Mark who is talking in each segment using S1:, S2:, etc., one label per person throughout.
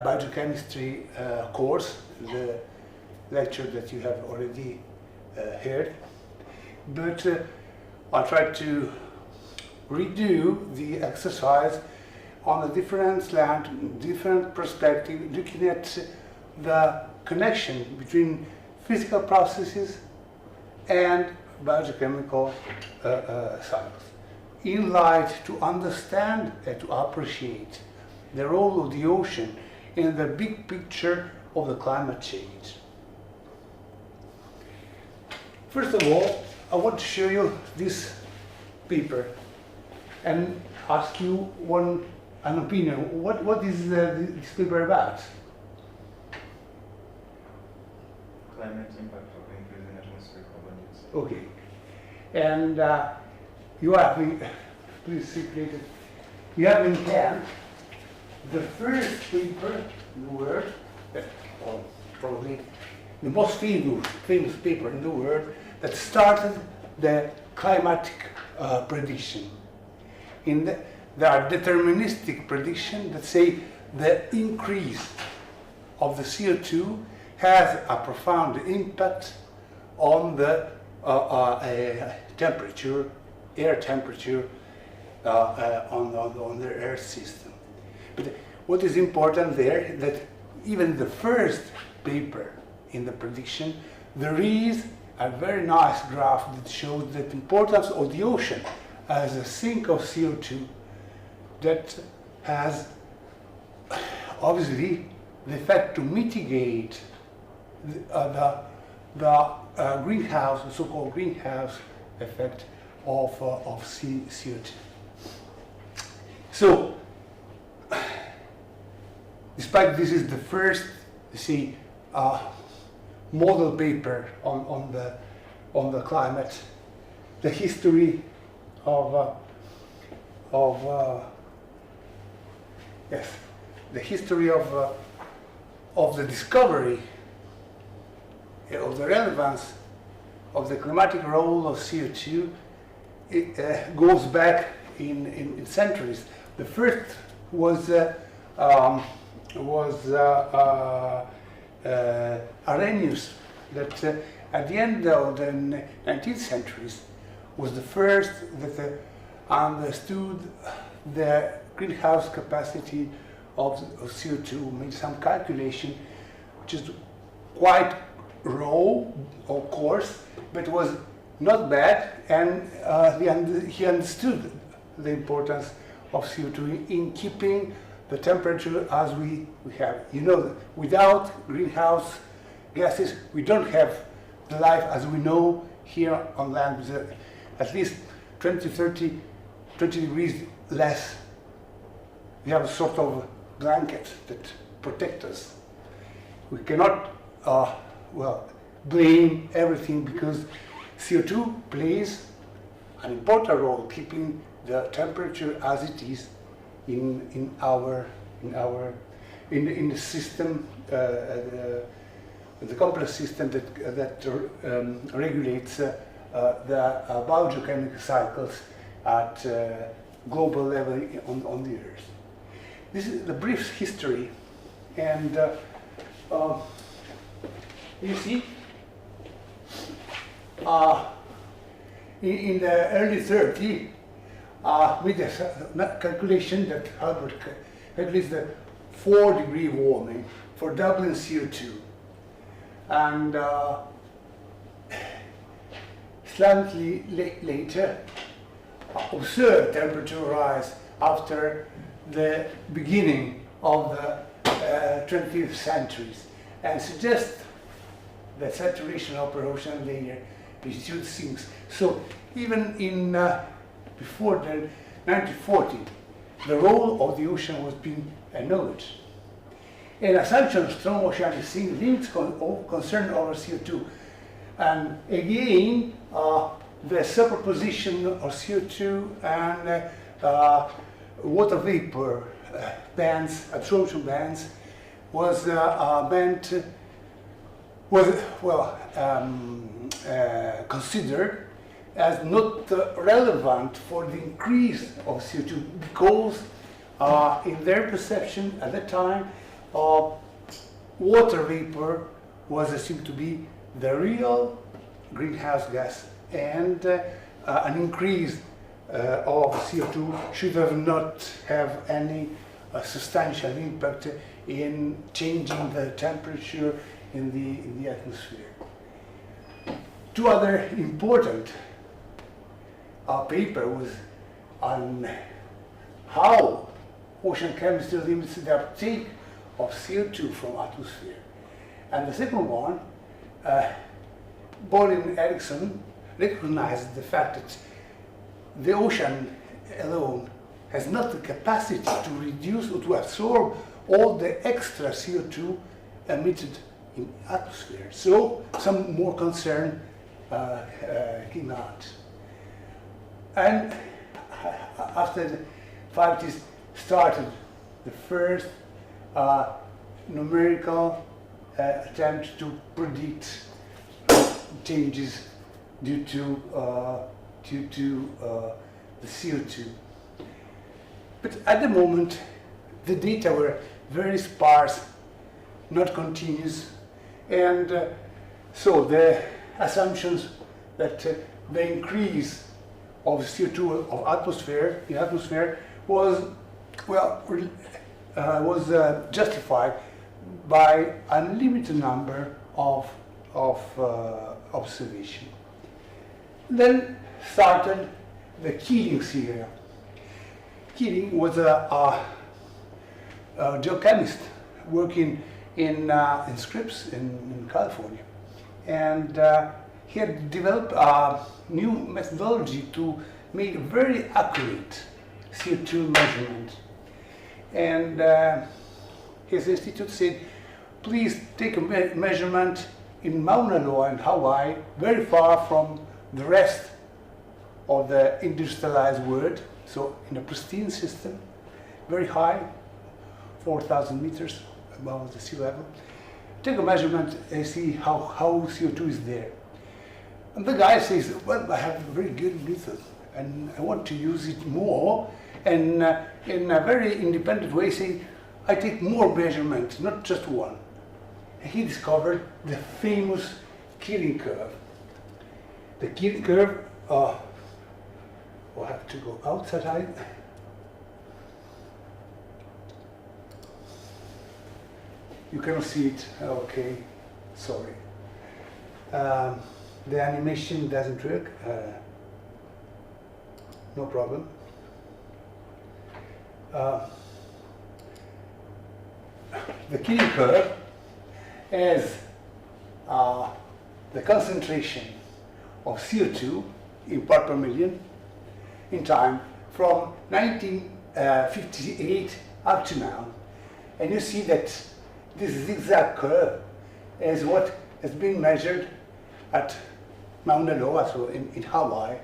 S1: biochemistry course, the lecture that you have already heard, but I'll try to redo the exercise on a different slant, different perspective, looking at the connection between physical processes and biochemical cycles, in light to understand and to appreciate the role of the ocean in the big picture of the climate change. First of all, I want to show you this paper and ask you an opinion. What is this paper about?
S2: Climate impact of increasing atmospheric carbon dioxide.
S1: Okay. And you have, please see later, you have in hand the first paper in the world, or probably the most famous paper in the world that started the climatic prediction. There are deterministic predictions that say the increase of the CO2 has a profound impact on the temperature, air temperature on the Earth system. But what is important there is that even the first paper in the prediction, there is a very nice graph that shows the importance of the ocean as a sink of CO2 that has obviously the effect to mitigate the greenhouse, the so-called greenhouse effect of CO2. So, despite this is the first, you see, model paper on the climate, the history of the history of the discovery of the relevance of the climatic role of CO2, it goes back in centuries. The first was Arrhenius, that at the end of the 19th centuries was the first that understood the greenhouse capacity of CO2, made some calculation, which is quite raw, of course, but was not bad, and he understood the importance of CO2 in keeping the temperature as we have. You know, that without greenhouse gases, we don't have the life as we know here on land, with at least 20 degrees less. We have a sort of blanket that protects us. We cannot blame everything, because CO2 plays an important role keeping the temperature as it is in the system, the complex system that regulates the biochemical cycles at global level on the Earth. This is the brief history, and you see, in the early 30s, with a calculation that Albert calculates the 4-degree warming for Dublin CO2, and slightly later observed temperature rise after the beginning of the 20th centuries, and suggest that saturation operation layer reduces things. So even in before the 1940, the role of the ocean was being acknowledged. An assumption of strong oceanic sink limits concern over CO2. And again, the superposition of CO2 and water vapor bands, absorption bands, was considered as not relevant for the increase of CO2, because in their perception at that time, water vapor was assumed to be the real greenhouse gas, and an increase of CO2 should not have any substantial impact in changing the temperature in the atmosphere. Two other important paper was on how ocean chemistry limits the uptake of CO2 from atmosphere. And the second one, Boll and Erickson recognized the fact that the ocean alone has not the capacity to reduce or to absorb all the extra CO2 emitted in atmosphere. So some more concern came out. And after the 50s started the first numerical attempt to predict changes due to the CO2. But at the moment, the data were very sparse, not continuous, and so the assumptions that the increase of CO2 in atmosphere was justified by a limited number of observation. Then started the Keeling series. Keeling was a geochemist working in Scripps in California, and he had developed a new methodology to make very accurate CO2 measurement. And his institute said, please take a measurement in Mauna Loa and Hawaii, very far from the rest of the industrialized world, so in a pristine system, very high, 4,000 meters above the sea level. Take a measurement and see how CO2 is there. And the guy says, well, I have a very good method and I want to use it more, and in a very independent way say, I take more measurements, not just one. And he discovered the famous Keeling curve. The Keeling curve, we'll have to go outside. You cannot see it, okay, sorry. The animation doesn't work, no problem. The Keeling curve is the concentration of CO2 in part per million in time from 1958 up to now. And you see that this zigzag curve is what has been measured at Mauna Loa, so in Hawaii.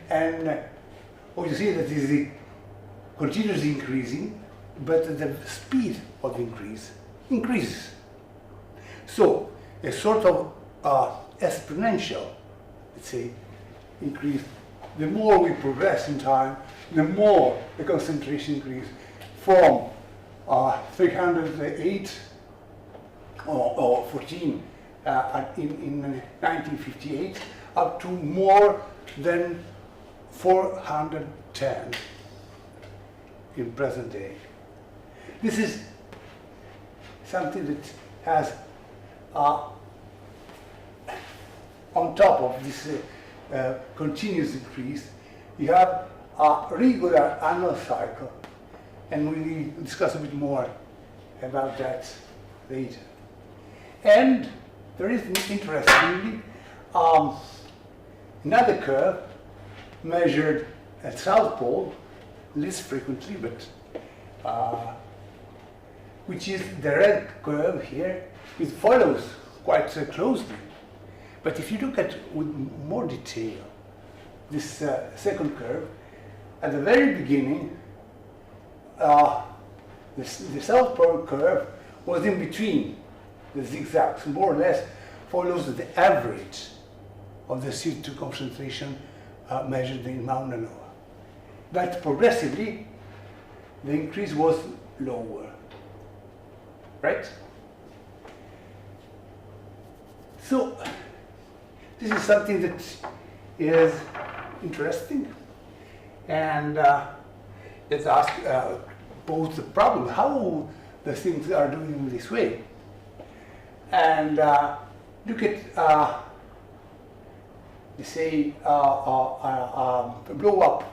S1: And you see that this is continuously increasing, but the speed of the increase increases. So a sort of exponential, let's say, increase. The more we progress in time, the more the concentration increase from 308 or 14 in 1958 up to more than 410 in present day. This is something that has on top of this continuous increase, you have a regular annual cycle, and we will discuss a bit more about that later. And there is, interestingly, another curve measured at South Pole, less frequently, but which is the red curve here. It follows quite closely. But if you look at with more detail, this second curve, at the very beginning, the South Pole curve was in between the zigzags, more or less follows the average of the CO2 concentration measured in Mauna Loa. But progressively, the increase was lower, right? So this is something that is interesting, and it asks both the problem how the things are doing in this way, and look at say a blow up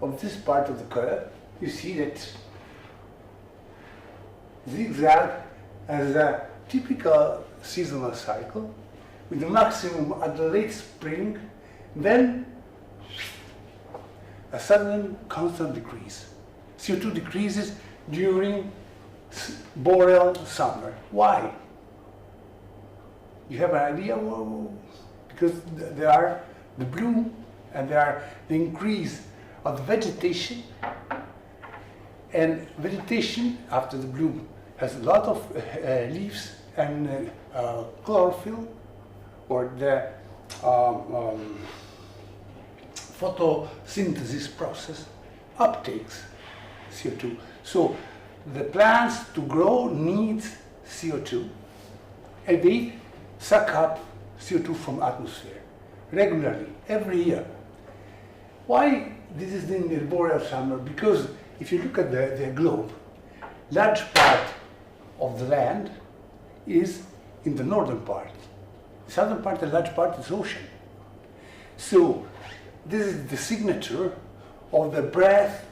S1: of this part of the curve. You see that zigzag as a typical seasonal cycle with the maximum at the late spring, then a sudden constant decrease. CO2 decreases during boreal summer. Why? You have an idea? Well, because there are the bloom and there are the increase of the vegetation, and vegetation after the bloom has a lot of leaves and chlorophyll, or the photosynthesis process uptakes CO2. So the plants to grow needs CO2, and they suck up CO2 from atmosphere regularly every year. Why this is in the boreal summer? Because if you look at the globe, large part of the land is in the northern part. The southern part, the large part is ocean. So this is the signature of the breath,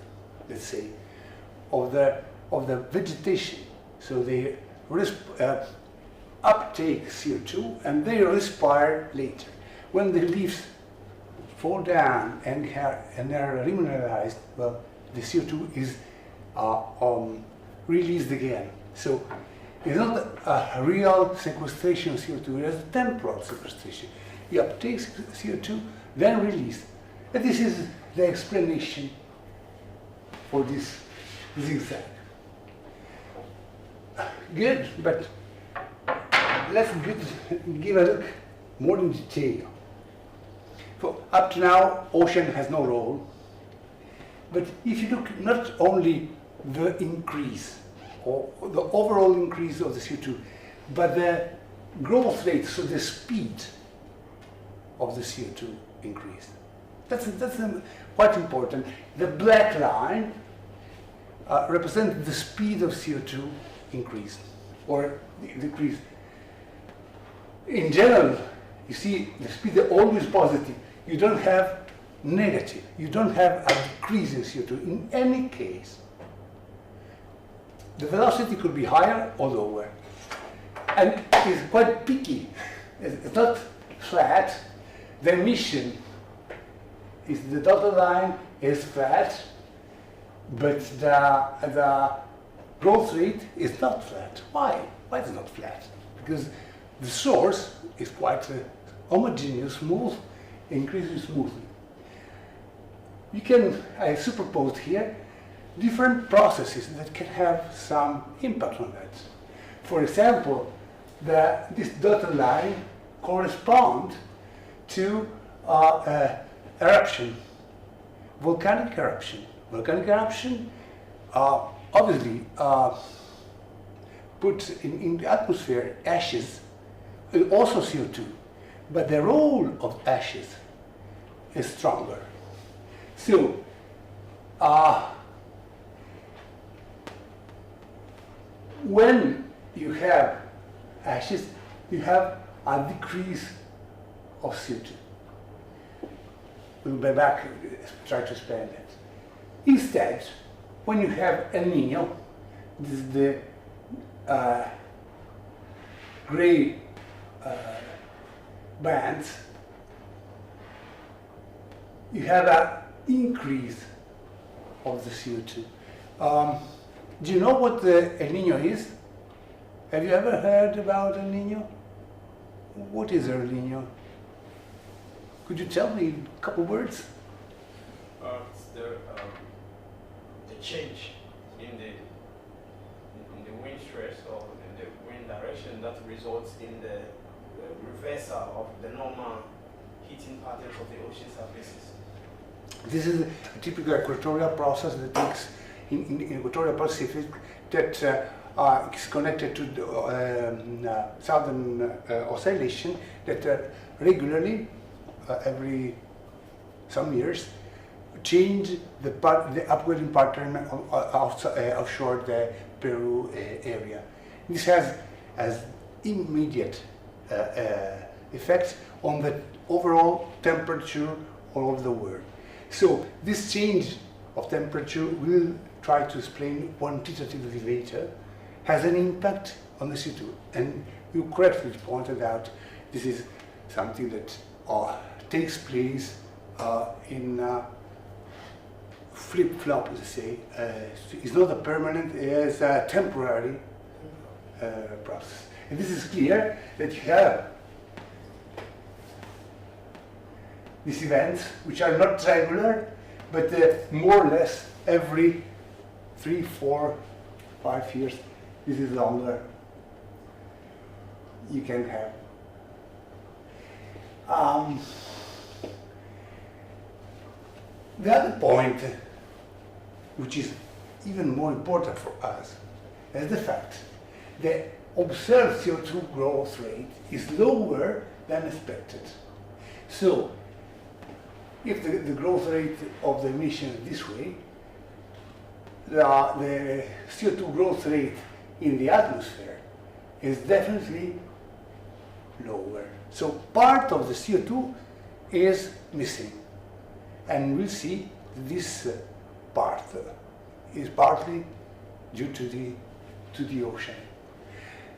S1: let's say, of the vegetation. So they uptake CO2 and they respire later. When the leaves fall down and are remineralized, well, the CO2 is released again. So it's not a real sequestration of CO2, it's a temporal sequestration. You uptake CO2, then release. And this is the explanation for this zigzag. Good, but let's give a look more in detail. So up to now, ocean has no role. But if you look not only the increase, or the overall increase of the CO2, but the growth rate, so the speed of the CO2 increase. That's quite important. The black line represents the speed of CO2 increase or decrease. In general, you see the speed is always positive. You don't have negative. You don't have a decrease in CO2 in any case. The velocity could be higher or lower. And it's quite peaky. It's not flat. The emission is the dotted line is flat, but the growth rate is not flat. Why? Why is it not flat? Because the source is quite homogeneous, smooth, increasing smoothly. You can, I superposed here, different processes that can have some impact on that. For example, this dotted line corresponds to eruption, volcanic eruption. Volcanic eruption obviously puts in the atmosphere ashes, also CO2, but the role of ashes is stronger. So, when you have ashes, you have a decrease of CO2. We'll be back, try to explain that. Instead, when you have El Niño, this is the gray bands, you have an increase of the CO2. Do you know what the El Niño is? Have you ever heard about El Niño? What is El Niño? Could you tell me in a couple words?
S3: It's the change in the wind stress or in the wind direction that results in the reversal of the normal heating patterns of the ocean surfaces.
S1: This is a typical equatorial process that takes in the equatorial Pacific that is connected to the southern oscillation that regularly, every some years, change the upwelling pattern offshore the Peru area. This has immediate effects on the overall temperature all over the world. So this change of temperature, we'll try to explain quantitatively later, has an impact on the CO2. And you correctly pointed out this is something that takes place in flip-flop, let's say. It's not a permanent, it's a temporary process. And this is clear that you have these events, which are not regular, but more or less every 3, 4, 5 years. This is longer. You can have. The other point, which is even more important for us, is the fact that observed CO2 growth rate is lower than expected. So, if the growth rate of the emission is this way, the CO2 growth rate in the atmosphere is definitely lower. So part of the CO2 is missing. And we'll see this part is partly due to the ocean.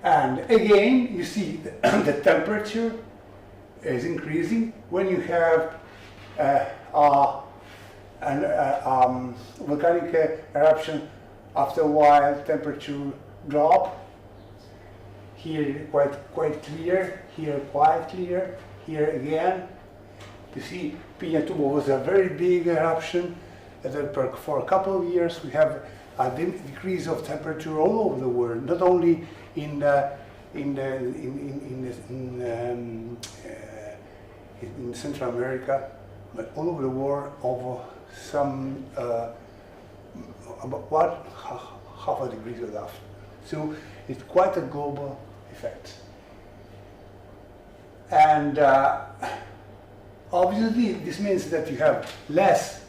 S1: And again, you see the temperature is increasing when you have volcanic eruption. After a while, temperature drop. Here quite clear. Here quite clear. Here again. You see, Pinatubo was a very big eruption. For a couple of years, we have a decrease of temperature all over the world, not only in Central America, but all over the world, over some about half a degree of that. So it's quite a global effect. And obviously, this means that you have less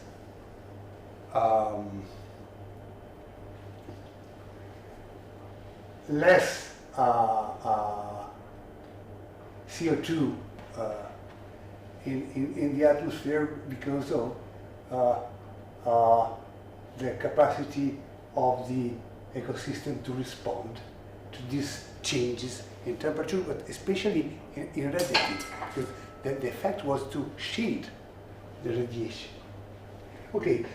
S1: CO2 in the atmosphere because of the capacity of the ecosystem to respond to these changes in temperature, but especially in radiation, because the effect was to shade the radiation. Okay,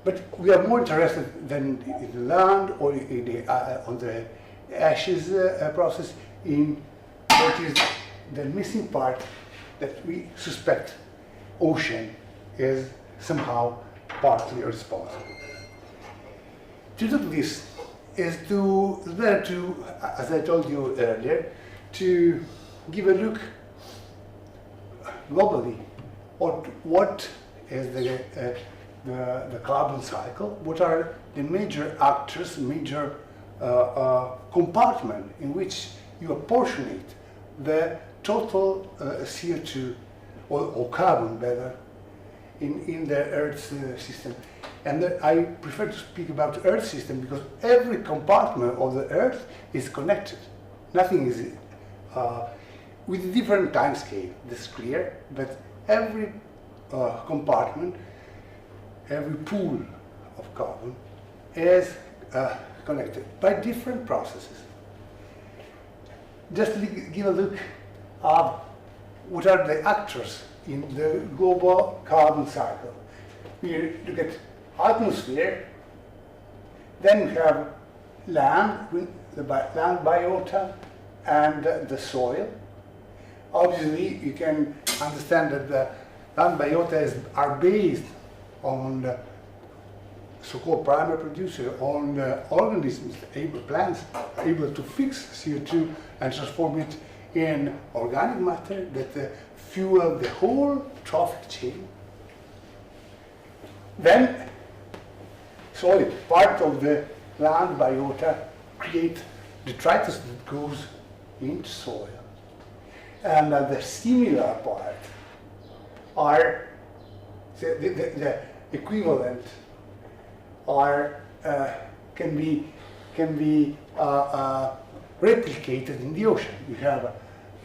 S1: but we are more interested than in the land or in the, on the ashes process in what is the missing part that we suspect ocean is somehow partly responsible. To do this is to, as I told you earlier, to give a look globally at what is the carbon cycle, what are the major actors, major compartment in which you apportionate the total CO2 or carbon better in the Earth's system. And I prefer to speak about the Earth system because every compartment of the Earth is connected. Nothing is with a different time scale, that's clear, but every compartment, every pool of carbon is connected by different processes. Just give a look at what are the actors in the global carbon cycle. We look at atmosphere, then we have land, with the land biota, and the soil. Obviously, you can understand that the land biota are based on the so-called primary producer, on organisms, plants able to fix CO2 and transform it in organic matter that fuel the whole trophic chain. Then soil, part of the land biota, create detritus that goes into soil. And the similar part are the equivalent are can be replicated in the ocean. You have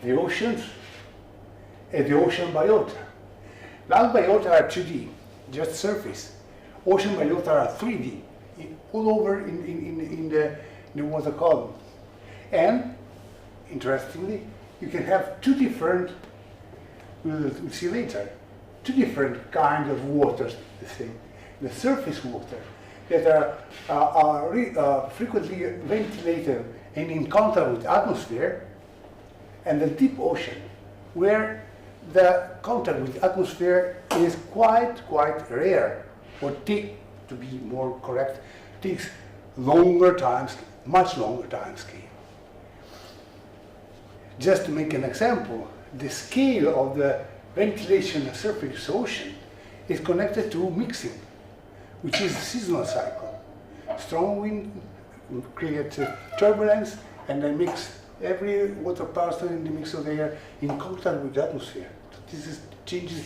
S1: the oceans and the ocean biota. Land biota are 2D, just surface. Ocean biota are 3D, all over in the water column. And interestingly, you can have two different, we'll see later, two different kinds of waters. The surface water that are frequently ventilated and in contact with the atmosphere, and the deep ocean, where the contact with the atmosphere is quite rare, or to be more correct, takes longer times, much longer time scale. Just to make an example, the scale of the ventilation of surface ocean is connected to mixing, which is a seasonal cycle. Strong wind creates turbulence, and then mix every water parcel in the mix of the air in contact with the atmosphere. This changes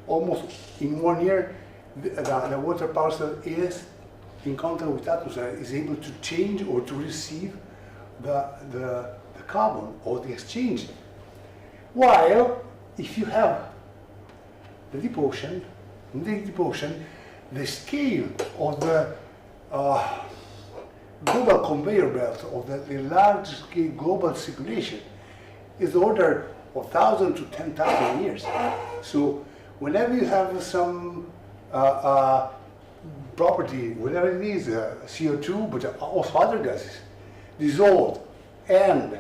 S1: almost in 1 year. The water parcel is in contact with the atmosphere, is able to change or to receive the carbon or the exchange. While if you have the deep ocean, in the deep ocean, the scale of the global conveyor belt of the large scale global circulation is the order of 1,000 to 10,000 years. So whenever you have some property, whatever it is, CO2, but also other gases, dissolved and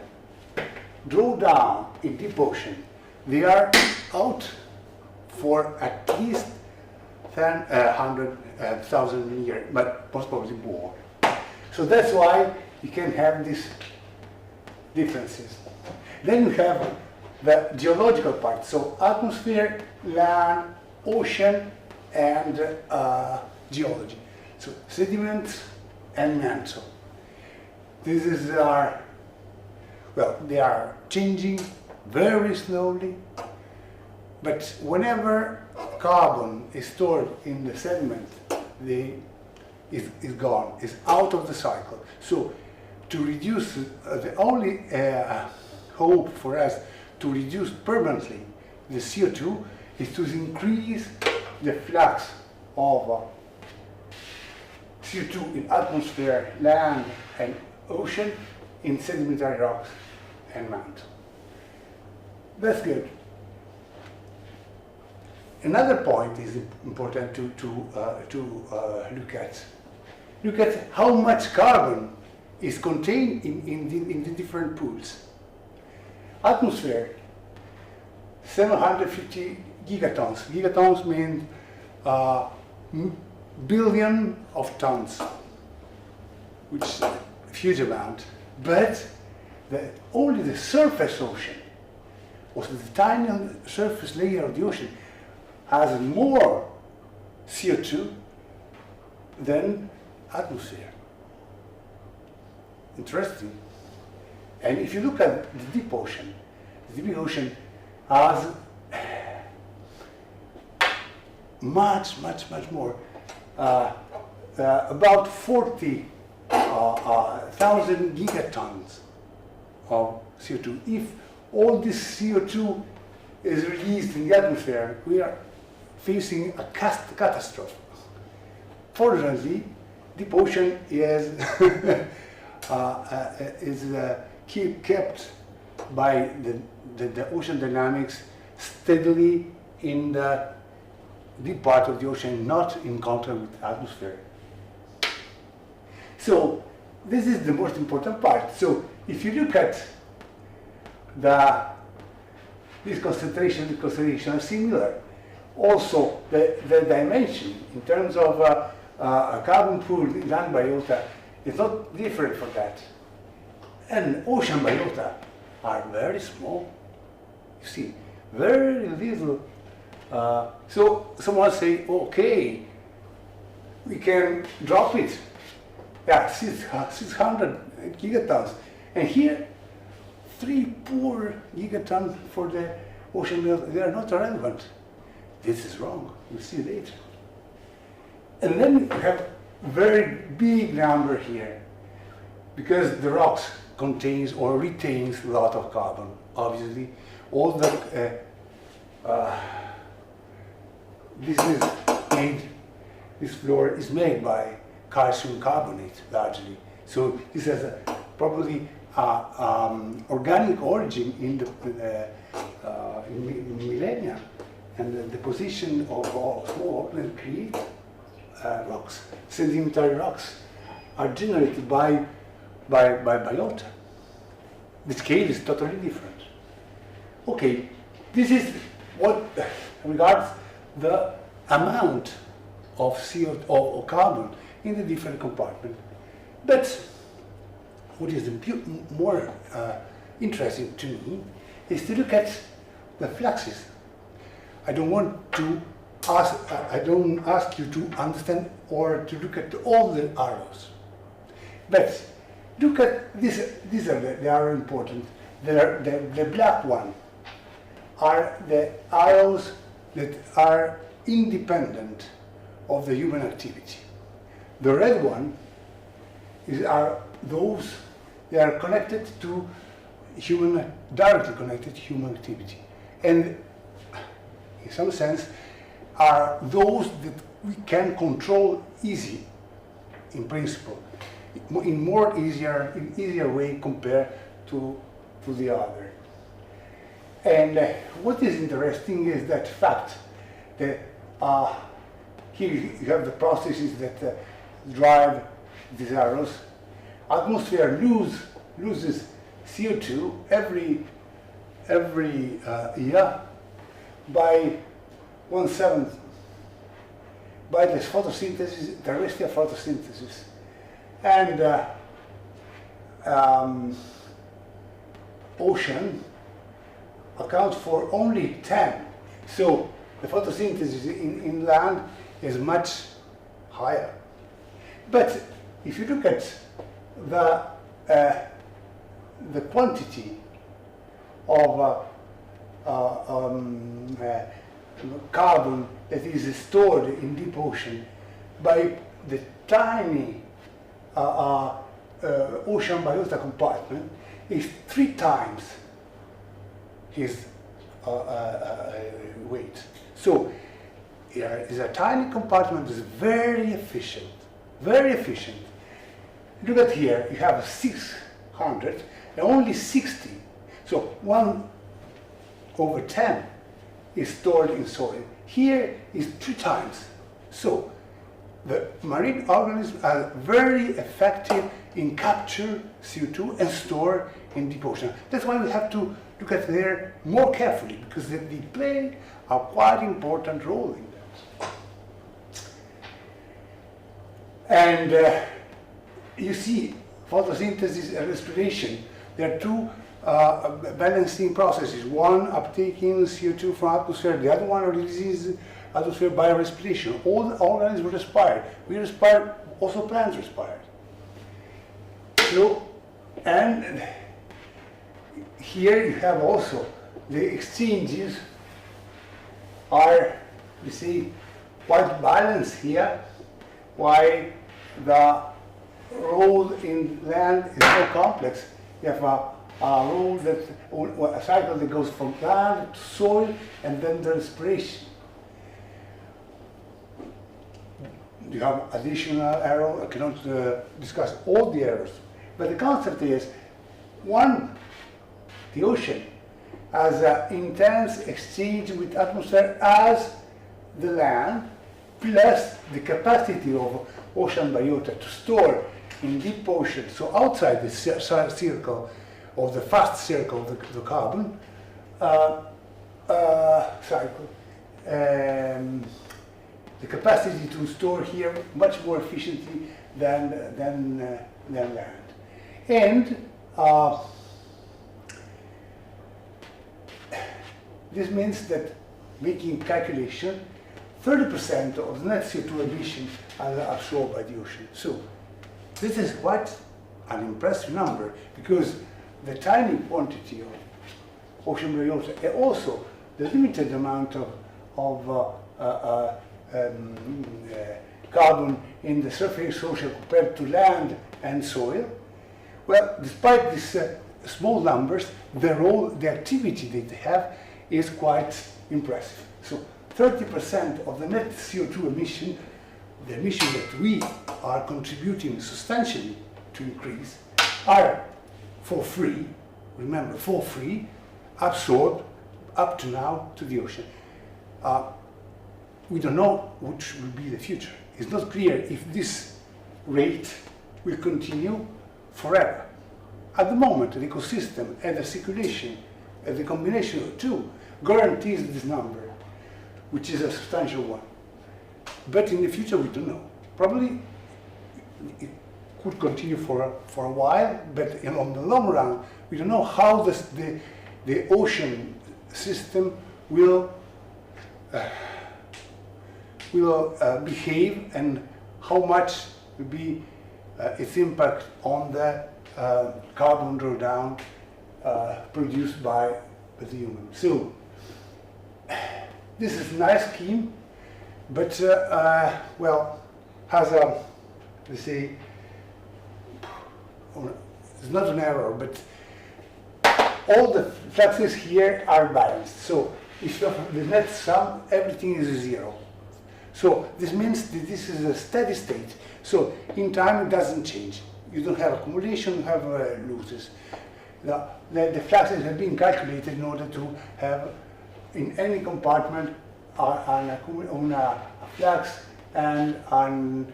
S1: draw down in deep ocean, they are out for at least 100,000 years, but most probably more. So that's why you can have these differences. Then you have the geological part, so atmosphere, land, ocean, and geology. So sediment and mantle. This is they are changing very slowly, but whenever carbon is stored in the sediment, is gone, is out of the cycle. So to reduce, the only hope for us to reduce permanently the CO2 is to increase the flux of CO2 in atmosphere, land, and ocean, in sedimentary rocks and mantle. That's good. Another point is important to look at. Look at how much carbon is contained in the different pools. Atmosphere, 750 gigatons. Gigatons means billion of tons, which is a huge amount. But only the surface ocean, or the tiny surface layer of the ocean, has more CO2 than atmosphere. Interesting. And if you look at the deep ocean has much more, about 40,000 gigatons of CO2. If all this CO2 is released in the atmosphere, we are facing a catastrophe. Fortunately, deep ocean is kept by the ocean dynamics steadily in the deep part of the ocean, not in contact with the atmosphere. So this is the most important part. So if you look at this concentration are similar. Also, the dimension in terms of a carbon pool in land biota is not different from that. And ocean biota are very small. You see, very little. So someone say, okay, we can drop it. yeah, 600 gigatons. And here, 3 gigatons for the ocean mills, they are not relevant. This is wrong, you'll see later. And then you have very big number here, because the rocks contains or retains a lot of carbon. Obviously, all the this floor is made by calcium carbonate largely. So this has probably organic origin in the in millennia, and the deposition of small organisms create rocks, sedimentary rocks, are generated by biota. The scale is totally different. Okay, this is what regards the amount of CO2 or carbon in the different compartments. But what is more interesting to me is to look at the fluxes. I don't ask you to understand or to look at all the arrows, but look at this. They are important. The black one are the arrows that are independent of the human activity. The red one are those that are connected to directly connected to human activity, and in some sense are those that we can control easy, in principle, in easier way compared to the other. And what is interesting is that fact that here you have the processes that drive these arrows. Atmosphere loses CO2 every year by 1/7 by this photosynthesis, terrestrial photosynthesis, and ocean accounts for only 10. So the photosynthesis in land is much higher. But if you look at the quantity of carbon that is stored in deep ocean by the tiny ocean biota compartment, is 3 times his weight. So here is a tiny compartment that is very efficient, very efficient. Look at here, you have 600 and only 60. So 1/10 is stored in soil. Here is 3 times. So the marine organisms are very effective in capture CO2 and store in deep ocean. That's why we have to look at there more carefully, because they play a quite important role in that. And you see, photosynthesis and respiration, there are 2 balancing processes. One uptaking CO2 from atmosphere, the other one releases atmosphere by respiration. All the organisms respire. We respire, also plants respire. So, and here you have also the exchanges are, you see, quite balanced here, while the role in land is more complex. You have a role that, a cycle that goes from land to soil and then the respiration. You have additional arrow. I cannot discuss all the arrows, but the concept is, the ocean has an intense exchange with atmosphere as the land, plus the capacity of ocean biota to store in deep ocean, so outside the circle of the fast circle of the carbon cycle, the capacity to store here much more efficiently than land. And this means that, making calculation, 30% of the net CO2 emissions are absorbed by the ocean. So This is quite an impressive number, because the tiny quantity of ocean biota and also the limited amount of carbon in the surface ocean compared to land and soil. Well, despite these small numbers, the activity that they have is quite impressive. So 30% of the net CO2 emission, the emission that we are contributing substantially to increase, are for free, remember, for free, absorbed up to now to the ocean. We don't know which will be the future. It's not clear if this rate will continue forever. At the moment, the ecosystem and the circulation, and the combination of the two, guarantees this number, which is a substantial one. But in the future, we don't know. Probably it could continue for a while, but in the long run, we don't know how the ocean system will behave and how much will be its impact on the carbon drawdown produced by the human. So this is a nice scheme, but well, has a, let's say, it's not an error, but all the fluxes here are balanced. So if you have the net sum, everything is zero. So this means that this is a steady state. So in time it doesn't change. You don't have accumulation, you have losses. The fluxes have been calculated in order to have in any compartment a flux and an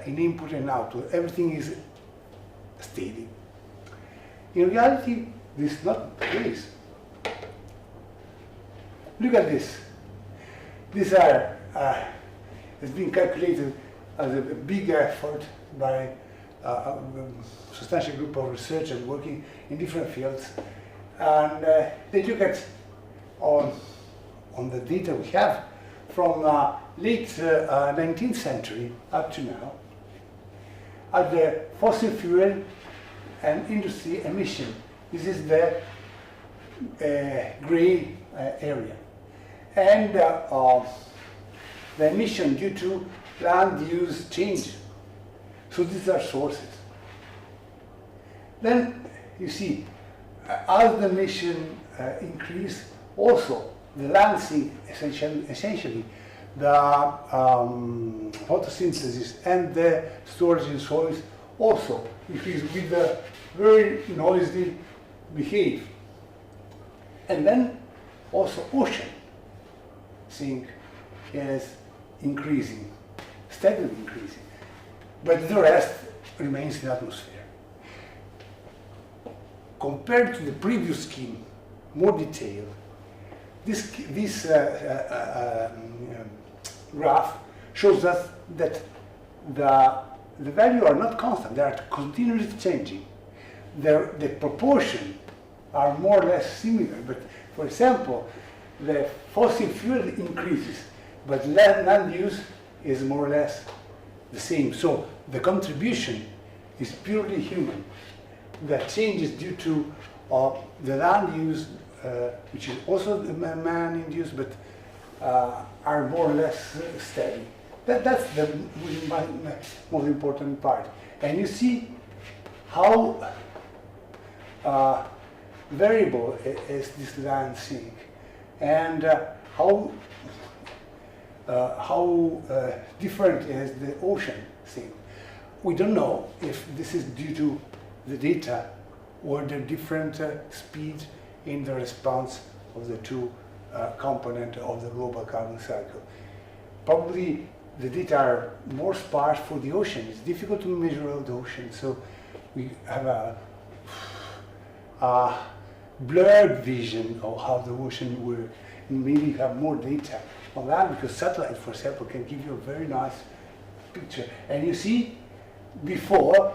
S1: input and output. Everything is steady. In reality, this is not the case. Look at this. These are has been calculated as a big effort by a substantial group of researchers working in different fields, and they look at on the data we have from late 19th century up to now at the fossil fuel and industry emission. This is the gray area, and the emission due to land use change. So these are sources. Then you see, as the emission increase, also the land sink, essentially the photosynthesis and the storage in soils also increase with the very noisy behave. And then also ocean sink is increasing, steadily increasing, but the rest remains in the atmosphere. Compared to the previous scheme, more detailed, this graph shows us that the values are not constant, they are continuously changing. The proportion are more or less similar, but for example, the fossil fuel increases, but land use is more or less the same. So the contribution is purely human. The change is due to the land use, which is also man-induced, but are more or less steady. That's the most important part. And you see how variable is this land sink, and how different is the ocean sink. We don't know if this is due to the data or the different speed in the response of the two components of the global carbon cycle. Probably the data are more sparse for the ocean. It's difficult to measure all the ocean, so we have a blurred vision of how the ocean works. Maybe have more data on that, because satellite, for example, can give you a very nice picture. And you see, before,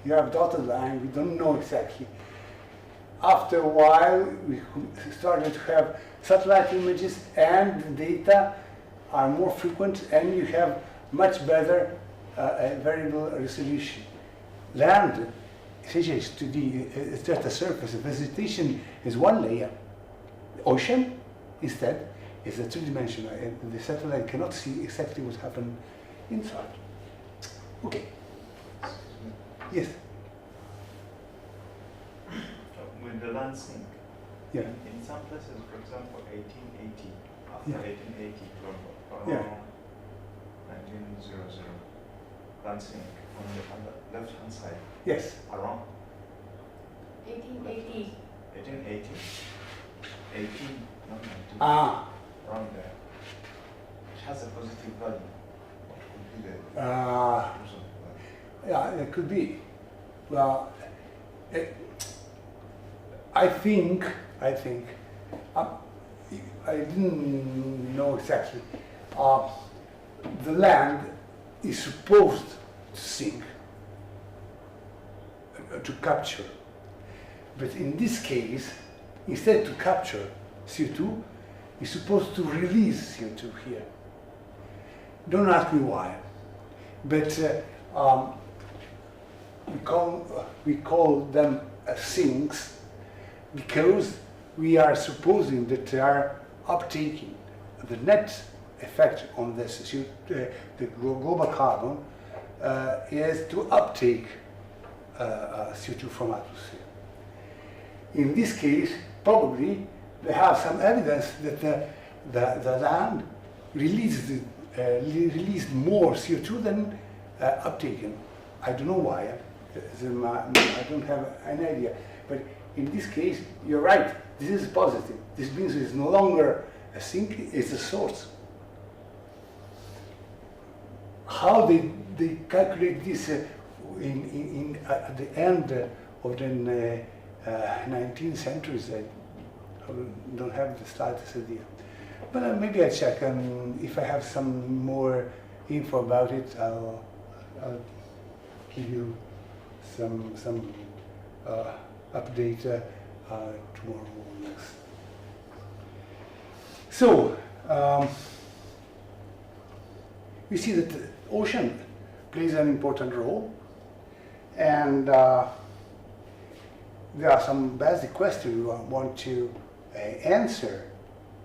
S1: you have dotted line, we don't know exactly. After a while, we started to have satellite images, and the data are more frequent, and you have much better variable resolution. land essentially is 2D, it's just a surface. The vegetation is one layer. The ocean, instead, is a two-dimensional, and the satellite cannot see exactly what happened inside. Okay. Yes.
S2: With the land sink,
S1: Yeah.
S2: in some places, for example, 1880, after
S1: Yeah.
S2: 1880 from
S1: Yeah.
S2: around 1900, land sink on the left-hand side,
S1: Yes.
S2: around
S4: 1880.
S2: 1880, 18, not 19,
S1: Ah.
S2: around there. It has a positive value. What could be the reason for that?
S1: Yeah, it could be. Well, I think, I didn't know exactly. The land is supposed to sink, to capture. But in this case, instead to capture CO2, it's supposed to release CO2 here. Don't ask me why. But we call them sinks because we are supposing that they are uptaking. The net effect on this, the global carbon, is to uptake CO2 from atmosphere. In this case, probably they have some evidence that the land released more CO2 than uptaken. I don't know why. I don't have any idea. But in this case, you're right. This is positive. This means it's no longer a sink, it's a source. How they calculate this at the end of the 19th century, I don't have the slightest idea. But maybe I'll check, and if I have some more info about it, I'll give you some update tomorrow or next. So we see that the ocean plays an important role, and there are some basic questions we want to answer,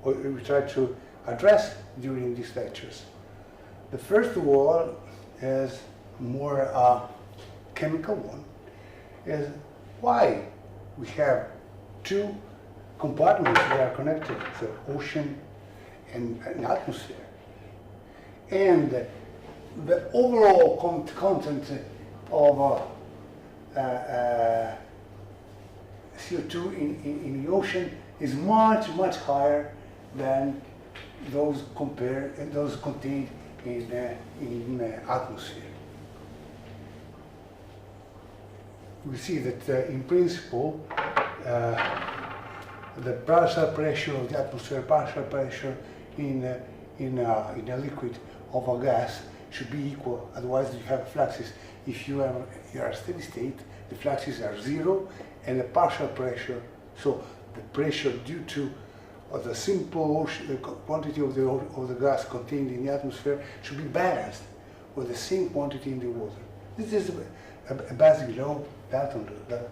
S1: or we try to address during these lectures. The first of all is more a chemical one, is why we have two compartments that are connected, the ocean and atmosphere. And the overall content of CO2 in the ocean is much higher than those contained in the atmosphere. We see that in principle the partial pressure of the atmosphere, partial pressure in a liquid of a gas should be equal, otherwise you have fluxes. If you are steady state, the fluxes are zero, and the partial pressure, so the pressure due to the simple quantity of the gas contained in the atmosphere should be balanced with the same quantity in the water. This is a basic law, Dalton's law,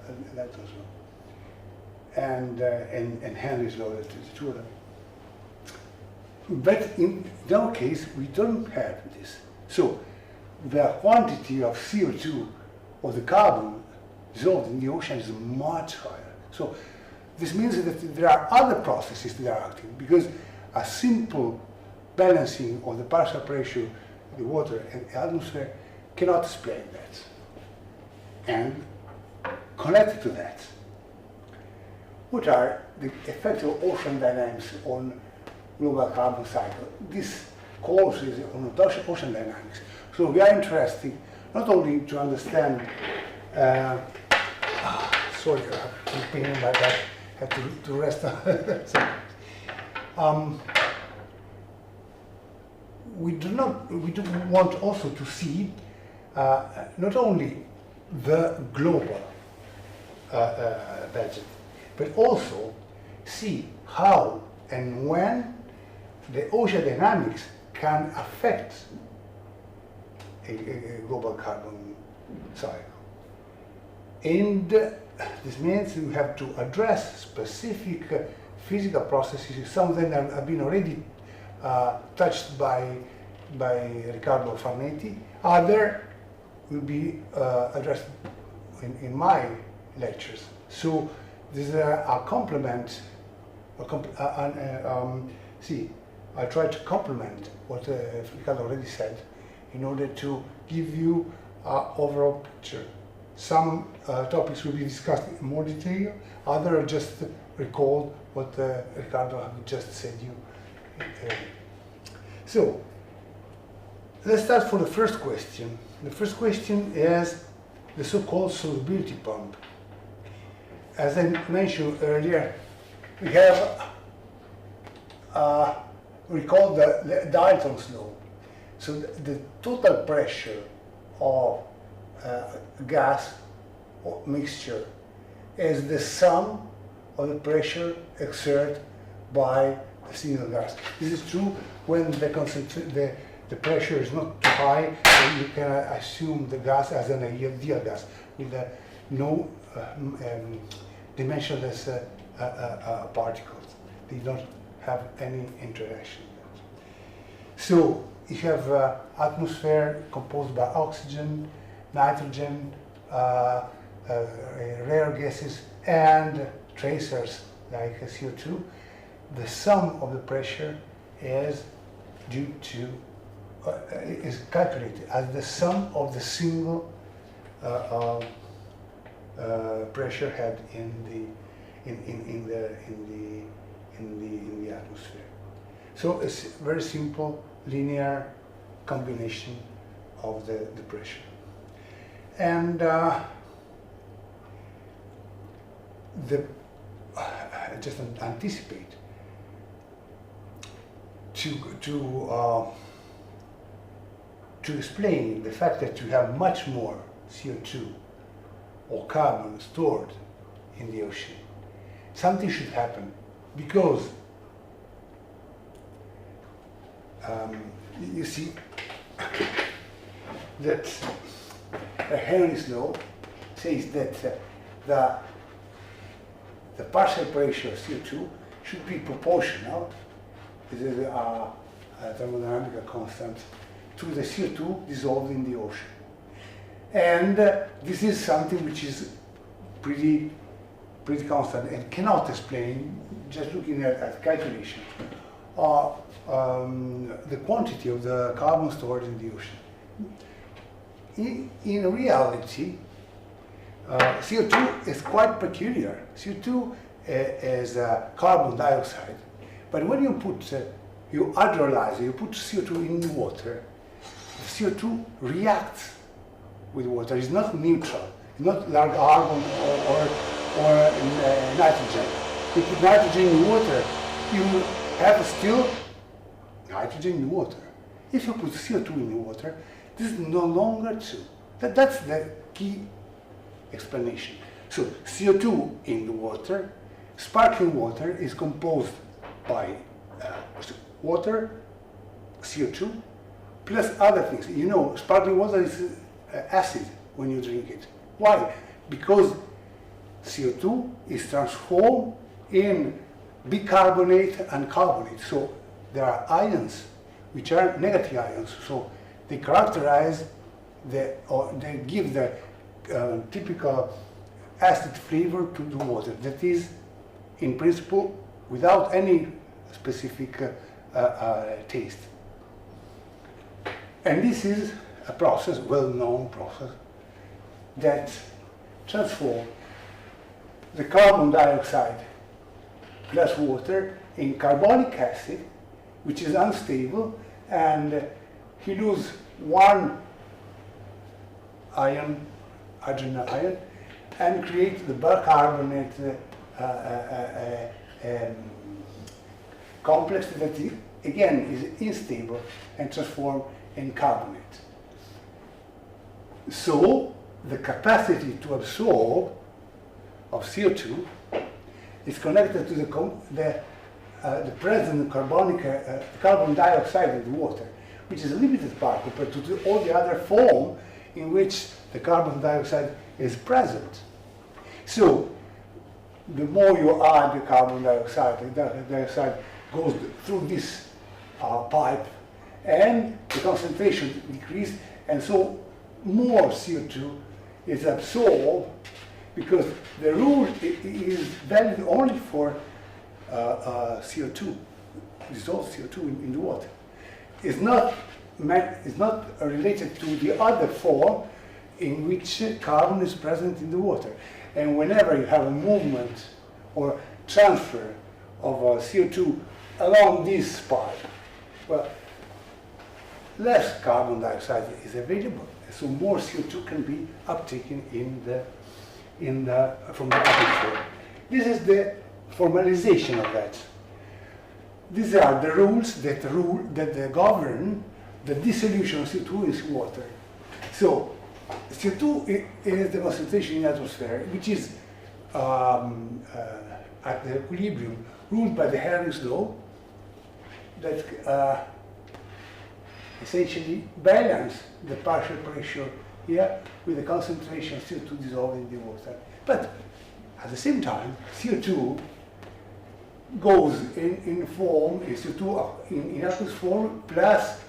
S1: and Henry's law, that is two of them. But in our case, we don't have this. So the quantity of CO2 or the carbon dissolved in the ocean is much higher. So this means that there are other processes that are acting, because a simple balancing of the partial pressure of the water and the atmosphere cannot explain that. And connected to that, what are the effects of ocean dynamics on global carbon cycle? This course is on ocean dynamics. So we are interested not only to understand, sorry, I'm pain in my back, I have to rest. We do want also to see not only the global budget, but also see how and when the ocean dynamics can affect a global carbon cycle. And this means you have to address specific physical processes. Some of them have been already touched by Riccardo Farnetti. Other will be addressed in my lectures. So this is a complement. I try to complement what Riccardo already said in order to give you an overall picture. Some topics will be discussed in more detail, others are just recall what Riccardo had just said you. So, let's start for the first question. The first question is the so-called solubility pump. As I mentioned earlier, we have recall the Dalton's law. So the total pressure of gas or mixture is the sum of the pressure exerted by the single gas. This is true when the pressure is not too high, and you can assume the gas as an ideal gas with no dimensionless particles. They don't have any interaction. So you have atmosphere composed by oxygen, nitrogen, rare gases, and tracers like CO2. The sum of the pressure is due to is calculated as the sum of the single pressure head in the atmosphere. So it's a very simple linear combination of the pressure. And just anticipate to explain the fact that you have much more CO2 or carbon stored in the ocean. Something should happen because you see that Henry's law says that the partial pressure of CO2 should be proportional. This is a thermodynamic constant to the CO2 dissolved in the ocean. And this is something which is pretty constant and cannot explain, just looking at calculation, the quantity of the carbon stored in the ocean. In reality, CO2 is quite peculiar. CO2 is carbon dioxide, but when you put, you hydrolyze, you put CO2 in the water, the CO2 reacts with water. It's not neutral. It's not like argon or nitrogen. You put nitrogen in water, you have still nitrogen in water. If you put CO2 in the water, this is no longer true. That's the key explanation. So CO2 in the water, sparkling water is composed by water, CO2, plus other things. You know, sparkling water is acid when you drink it. Why? Because CO2 is transformed in bicarbonate and carbonate. So there are ions which are negative ions. So they characterize or they give the typical acid flavor to the water that is, in principle, without any specific taste. And this is a process, well-known process, that transforms the carbon dioxide plus water in carbonic acid, which is unstable, and he loses one ion, hydrogen ion, and creates the bicarbonate complex that again is unstable and transformed in carbonate. So the capacity to absorb of CO2 is connected to the present carbon dioxide in the water, which is a limited part compared to all the other form in which the carbon dioxide is present. So the more you add the carbon dioxide, the dioxide goes through this pipe, and the concentration decreases, and so more CO2 is absorbed, because the rule is valid only for CO2, dissolved CO2 in the water. It's not related to the other form in which carbon is present in the water. And whenever you have a movement or transfer of CO2 along this pipe, well, less carbon dioxide is available, so more CO2 can be uptaken from the atmosphere. This is the formalization of that. These are the rules that govern the dissolution of CO2 in water. So CO2 is the concentration in the atmosphere, which is at the equilibrium ruled by the Hering's law, that essentially balance the partial pressure here with the concentration of CO2 dissolved in the water. But at the same time, CO2 goes in form, CO2 in aqueous form, plus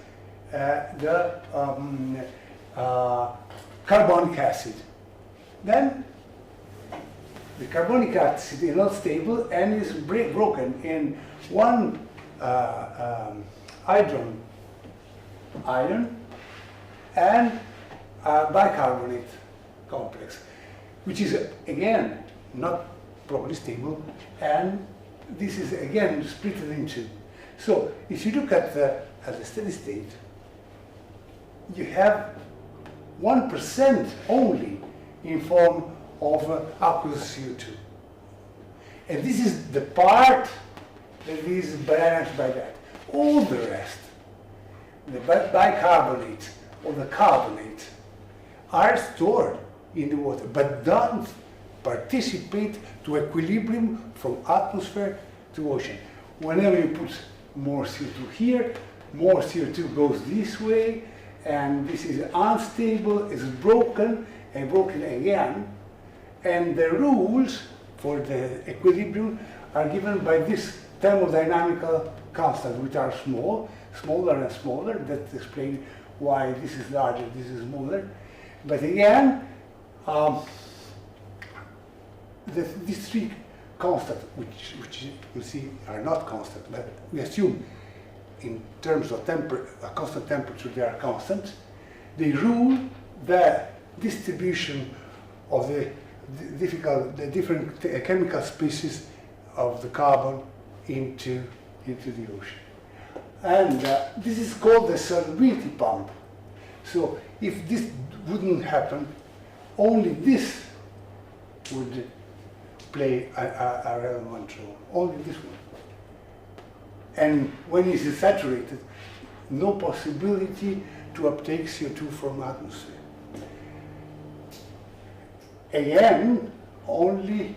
S1: the carbonic acid. Then the carbonic acid is not stable and is broken in one hydrogen ion and a bicarbonate complex, which is again not properly stable, and this is again split in two. So if you look at the steady state, you have 1% only in form of aqueous CO2. And this is the part that is balanced by that. All the rest, the bicarbonate or the carbonate, are stored in the water, but don't participate to equilibrium from atmosphere to ocean. Whenever you put more CO2 here, more CO2 goes this way, and this is unstable, is broken, and broken again. And the rules for the equilibrium are given by this thermodynamical constant, which are smaller and smaller. That explains why this is larger, this is smaller. But again, these three constants, which you see are not constant, but we assume in terms of constant temperature they are constant, they rule the distribution of the different chemical species of the carbon into the ocean. And this is called the solubility pump. So if this wouldn't happen, only this would play a relevant role, only this one. And when it is saturated, no possibility to uptake CO2 from atmosphere. Again, only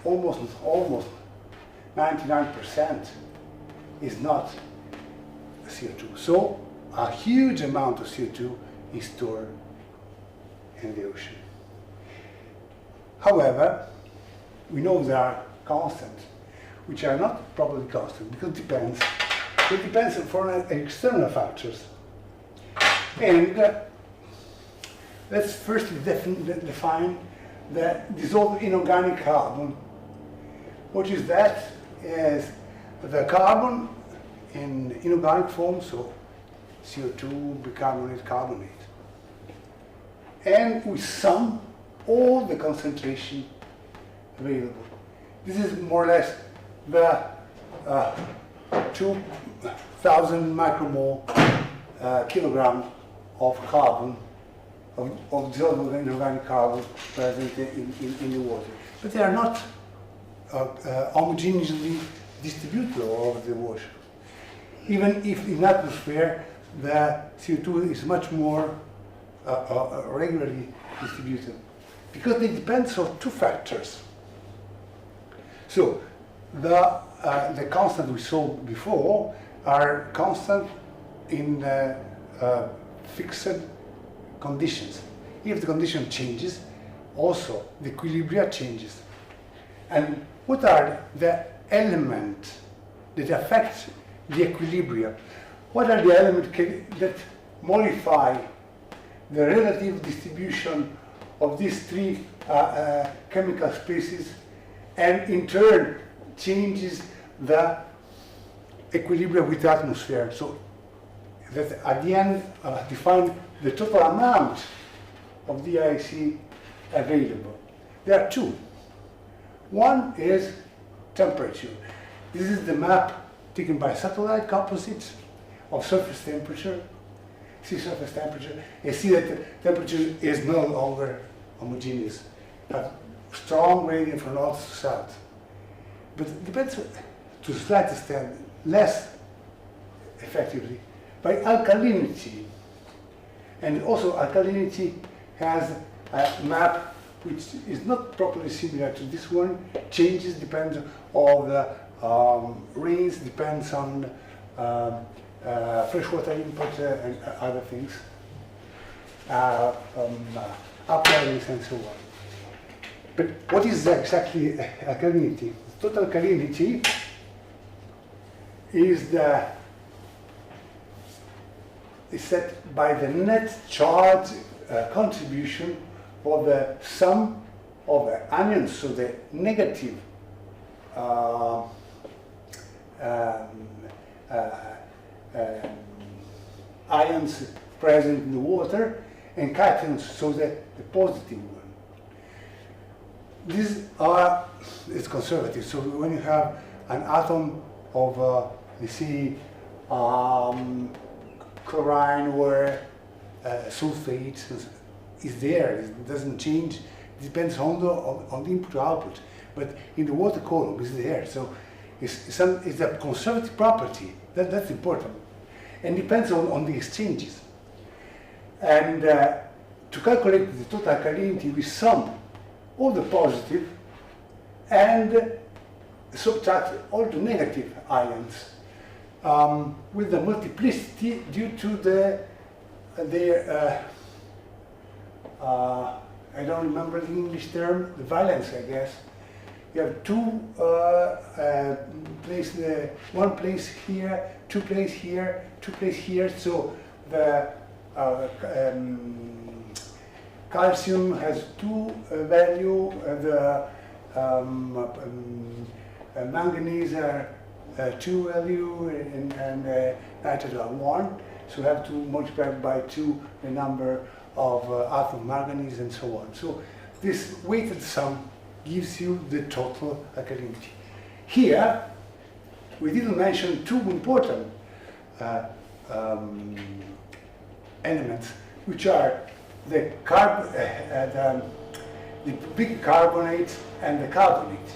S1: almost 99% is not CO2. So a huge amount of CO2 is stored in the ocean. However, we know there are constants which are not properly constant, because it depends on external factors. And let's first define the dissolved inorganic carbon. What is that? Is the carbon in inorganic form, so CO2, bicarbonate, carbonate. And we sum all the concentration available. This is more or less the 2,000 micromole kilogram of carbon, of dissolved inorganic carbon present in the water. But they are not homogeneously distributed all over the water. Even if in atmosphere the CO2 is much more regularly distributed, because it depends on two factors. So the constant we saw before are constant in fixed conditions. if the condition changes, also the equilibria changes. And what are the elements that affect the equilibria? What are the elements that modify the relative distribution of these three chemical species and in turn changes the equilibrium with the atmosphere? So that at the end define the total amount of DIC available. There are two. One is temperature. This is the map taken by satellite composites of surface temperature, sea surface temperature. You see that the temperature is no longer homogeneous, but strong gradient from north to south. But it depends to a slight extent, less effectively, by alkalinity. And also alkalinity has a map which is not properly similar to this one. Changes depends on the rains, depends on freshwater input and other things, upwellings and so on. But what is exactly alkalinity? Total alkalinity is set by the net charge contribution for the sum of the anions, so the negative ions present in the water, and cations, so the positive one. These are, it's conservative, so when you have an atom of, let's see, chlorine or sulfate is there, it doesn't change, it depends on the input to output, but in the water column it's there, so it's a conservative property, that's important, and depends on the exchanges. And to calculate the total alkalinity, we sum all the positive and subtract all the negative ions with the multiplicity due to their I don't remember the English term, the valence, I guess. You have two places, one place here, two places here, two places here. So the calcium has two value, the manganese are two value, and nitrogen are one. So you have to multiply by two the number of atom manganese and so on. So this weighted sum gives you the total alkalinity. Here, we didn't mention two important elements, which are the big carbonate and the carbonate,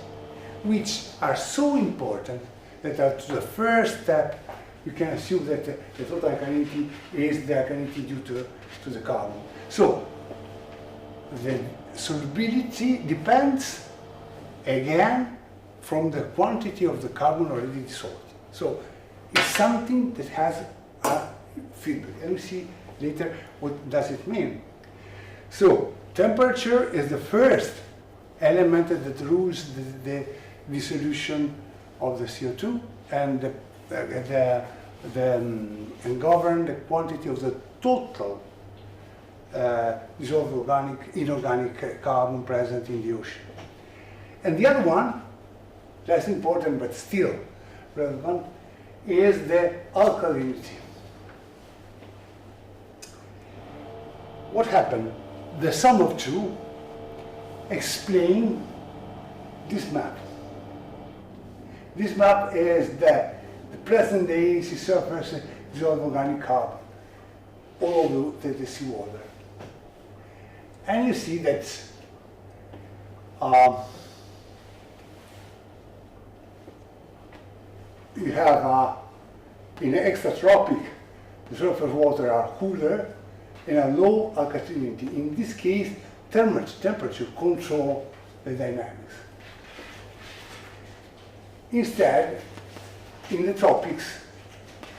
S1: which are so important that at the first step, you can assume that the total alkalinity is the alkalinity due to the carbon. So the solubility depends again from the quantity of the carbon already dissolved. So it's something that has a feedback, and we'll see later what does it mean. So temperature is the first element that rules the dissolution of the CO2 and and govern the quantity of the total dissolved inorganic carbon present in the ocean. And the other one, less important but still relevant, is the alkalinity. What happened? The sum of two explain this map. This map is the present day sea surface dissolved organic carbon all over the seawater. And you see that you have in extratropic, the surface water are cooler and a low alkalinity. In this case, temperature control the dynamics. Instead, in the tropics,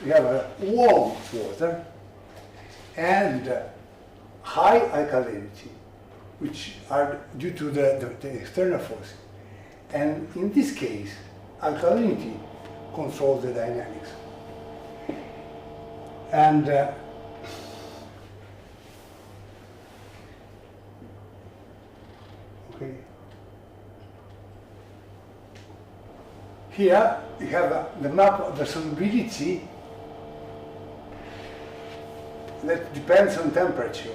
S1: we have a warm water and high alkalinity, which are due to the external forces. And in this case, alkalinity controls the dynamics. And okay. Here you have the map of the solubility that depends on temperature.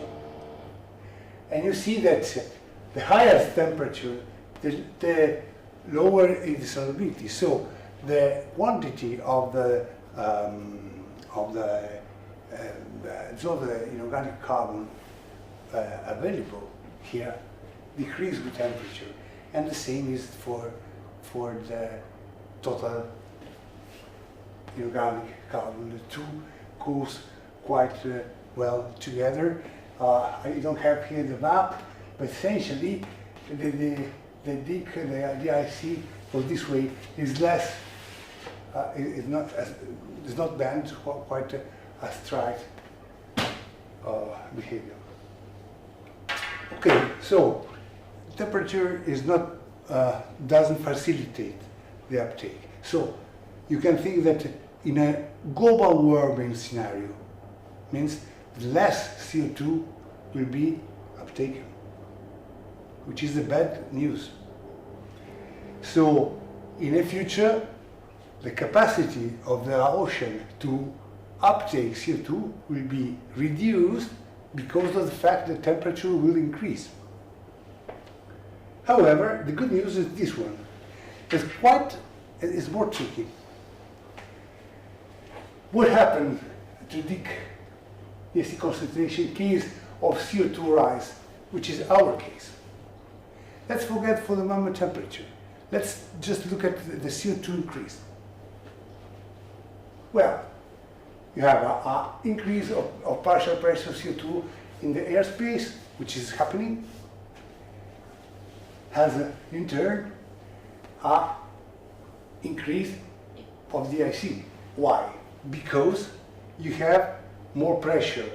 S1: And you see that the higher temperature, the lower is the solubility. So the quantity of the dissolved inorganic carbon available here decrease with temperature, and the same is for the total inorganic carbon. The two goes quite well together. I don't have here the map, but essentially the DIC for this way is less, is not bent, quite a straight behavior. Okay, so temperature is not doesn't facilitate the uptake. So you can think that in a global warming scenario, means less CO2 will be uptaken, which is the bad news. So in the future, the capacity of the ocean to uptake CO2 will be reduced because of the fact that temperature will increase. However, the good news is this one. It's more tricky. What happened to the ESP concentration in case of CO2 rise, which is our case? Let's forget for the moment temperature. Let's just look at the CO2 increase. Well, you have an increase of partial pressure of CO2 in the airspace, which is happening, has in turn an increase of the IC. Why? Because you have more pressure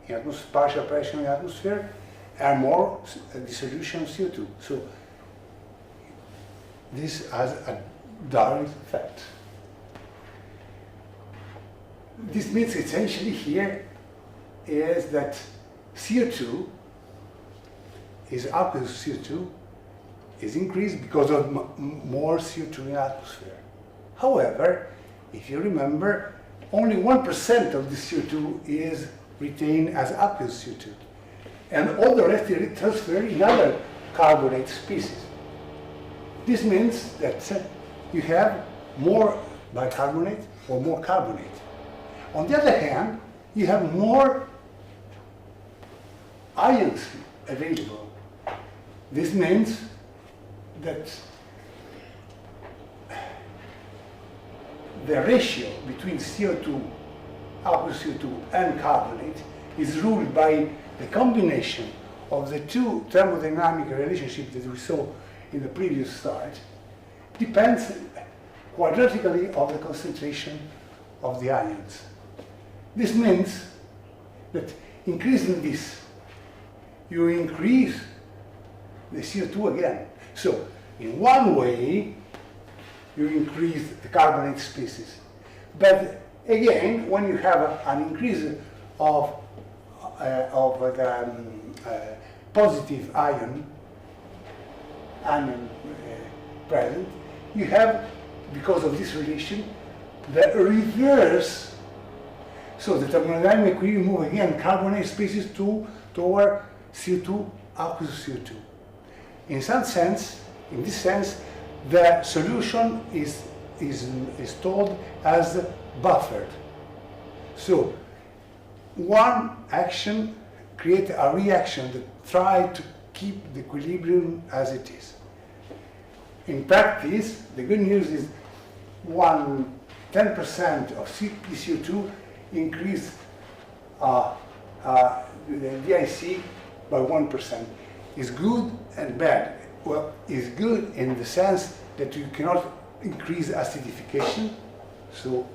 S1: in atmosphere, partial pressure in the atmosphere, and more dissolution of CO2. So this has a direct effect. This means essentially here is that CO2 is aqueous CO2 is increased because of more CO2 in the atmosphere. However, if you remember, only 1% of the CO2 is retained as aqueous CO2, and all the rest is transferred in other carbonate species. This means that you have more bicarbonate or more carbonate. On the other hand, you have more ions available. This means that the ratio between CO2, aqueous CO2, and carbonate is ruled by the combination of the two thermodynamic relationships that we saw in the previous slide. Depends quadratically of the concentration of the ions. This means that increasing this, you increase the CO2 again. So, in one way, you increase the carbonate species. But again, when you have an increase of the positive ion present, you have, because of this relation, the reverse. So the thermodynamic will move again carbonate species toward CO2, aqueous CO2. In some sense, in this sense, the solution is told as buffered. So one action creates a reaction that tries to keep the equilibrium as it is. In practice, the good news is 10% of CO2 increase the DIC by 1%. Is good and bad. Well, it's good in the sense that you cannot increase acidification, so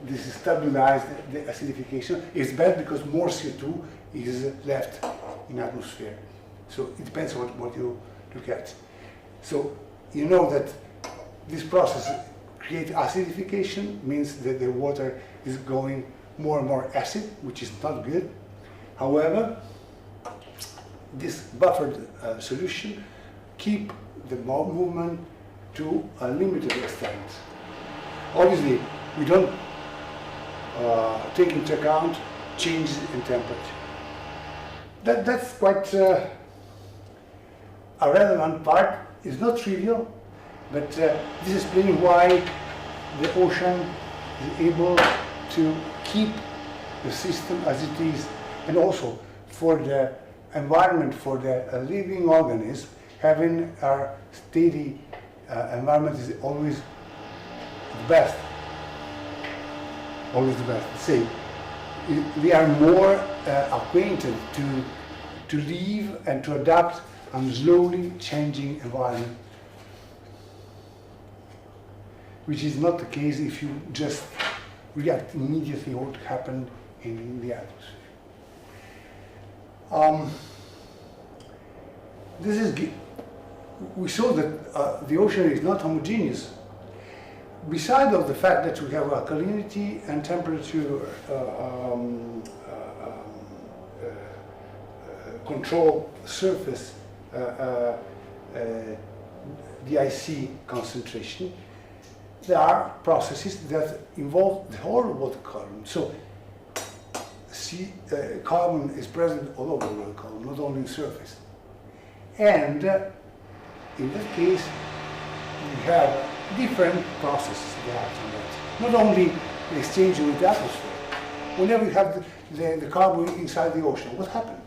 S1: this stabilizes the acidification. It's bad because more CO2 is left in atmosphere. So it depends on what you look at. So you know that this process creates acidification, means that the water is going more and more acid, which is not good. However, this buffered solution keep the movement to a limited extent. Obviously, we don't take into account changes in temperature. That's quite a relevant part. It's not trivial, but this is explaining why the ocean is able to keep the system as it is, and also for the environment, for the living organism, having a steady environment is always the best. Always the best. Say, we are more acquainted to live and to adapt a slowly changing environment, which is not the case if you just react immediately what happened in the atmosphere. We saw that the ocean is not homogeneous. Besides of the fact that we have alkalinity and temperature control surface, DIC concentration, there are processes that involve the whole water column. So carbon is present all over the water column, not only the surface. And in that case, we have different processes that act on that. Not only the exchange with the atmosphere. Whenever you have the carbon inside the ocean, what happens?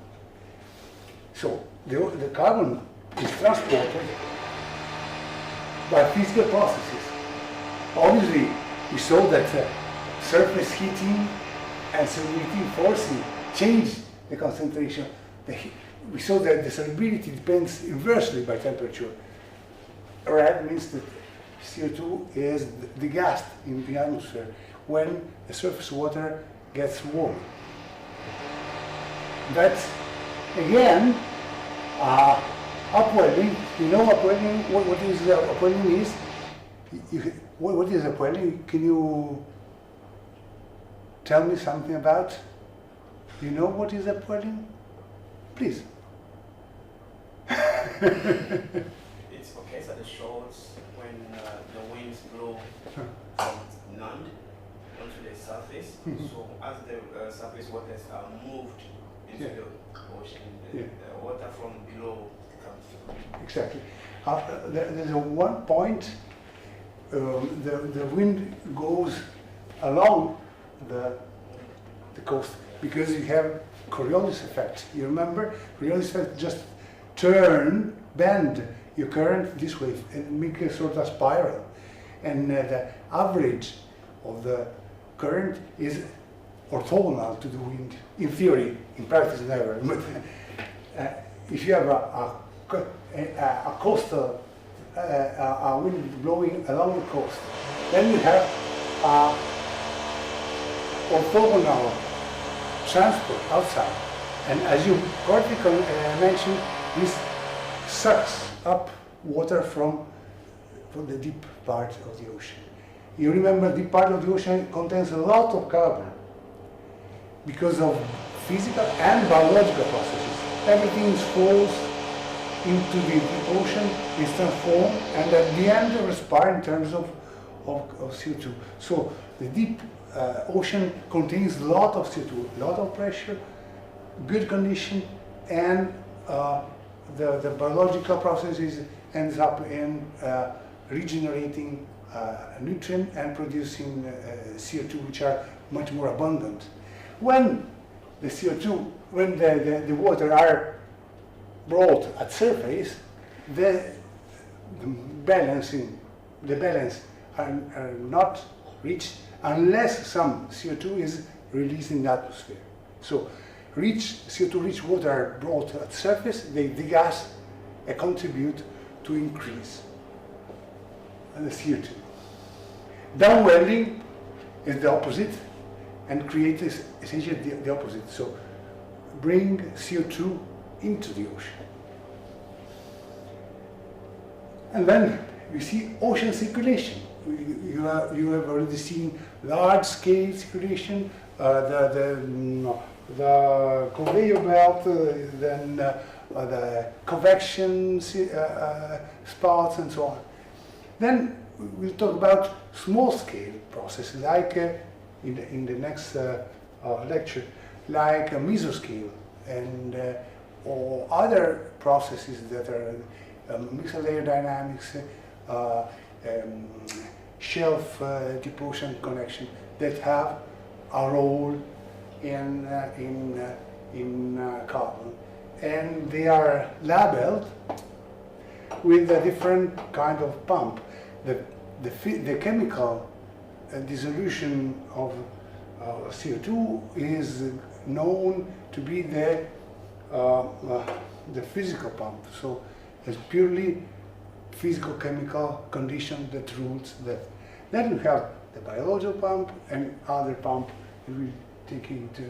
S1: So the carbon is transported by physical processes. Obviously, we saw that surface heating and solubility forcing change the concentration. We saw that the solubility depends inversely by temperature. Red means that CO2 is the gas in the atmosphere when the surface water gets warm. That again, upwelling. You know upwelling. What is upwelling is? What is upwelling? Can you tell me something about? You know what is upwelling? Please.
S3: It's okay at the shores when the winds blow from land onto the surface. So as the surface waters are moved into the ocean, the water from below comes through.
S1: Exactly. There's one point. The wind goes along the coast because you have Coriolis effect. You remember Coriolis effect? Just bend your current this way and make a sort of spiral. And the average of the current is orthogonal to the wind. In theory, in practice never. But if you have a coastal a wind blowing along the coast, then you have orthogonal transport outside. And as you correctly mentioned, this sucks up water from the deep part of the ocean. You remember, deep part of the ocean contains a lot of carbon because of physical and biological processes. Everything falls into the deep ocean, is transformed, and at the end respire in terms of CO2. So the deep ocean contains a lot of CO2, a lot of pressure, good condition, and the biological processes ends up in regenerating nutrient and producing CO2, which are much more abundant. When the CO2, when the water are brought at surface, the balance are not reached unless some CO2 is released in the atmosphere. So CO2-rich water are brought at surface, they degas and contribute to increase the CO2. Downwelling is the opposite and creates essentially the opposite. So bring CO2 into the ocean. And then we see ocean circulation. You have already seen large-scale circulation, the conveyor belt, then the convection spots, and so on. Then we'll talk about small-scale processes, like in the next lecture, like mesoscale and or other processes that are mixed layer dynamics, shelf deep ocean connection that have a role in carbon, and they are labeled with a different kind of pump. The chemical dissolution of CO2 is known to be the physical pump. So it's purely physical chemical condition that rules that. Then we have the biological pump and other pump that we take into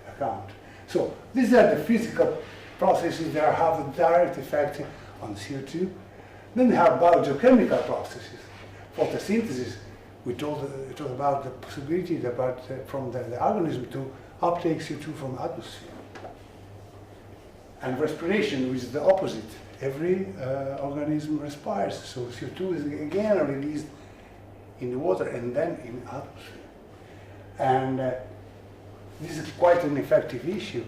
S1: account. So these are the physical processes that have a direct effect on CO2. Then we have biogeochemical processes. Photosynthesis, we talked about the possibility from the organism to uptake CO2 from the atmosphere. And respiration, which is the opposite. Every organism respires, so CO2 is again released in the water and then in the atmosphere. And this is quite an effective issue.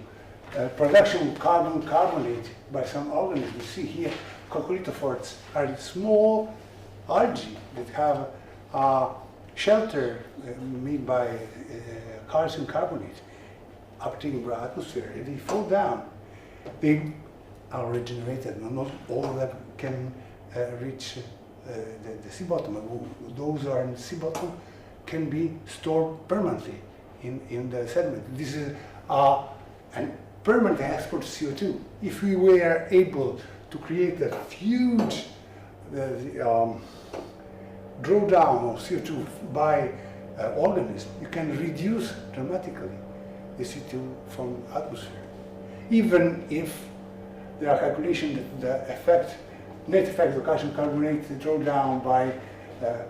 S1: Production of carbon carbonate by some organisms. You see here, coccolithophores are small algae that have shelter made by calcium carbonate uptaken by the atmosphere. If they fall down, they are regenerated. Not all of them can reach the sea bottom. Those who are in the sea bottom can be stored permanently in the sediment. This is a permanent export of CO2. If we were able to create a huge drawdown of CO2 by organisms, you can reduce dramatically the CO2 from the atmosphere. Even if there are calculations that the net effect of calcium carbonate drawdown by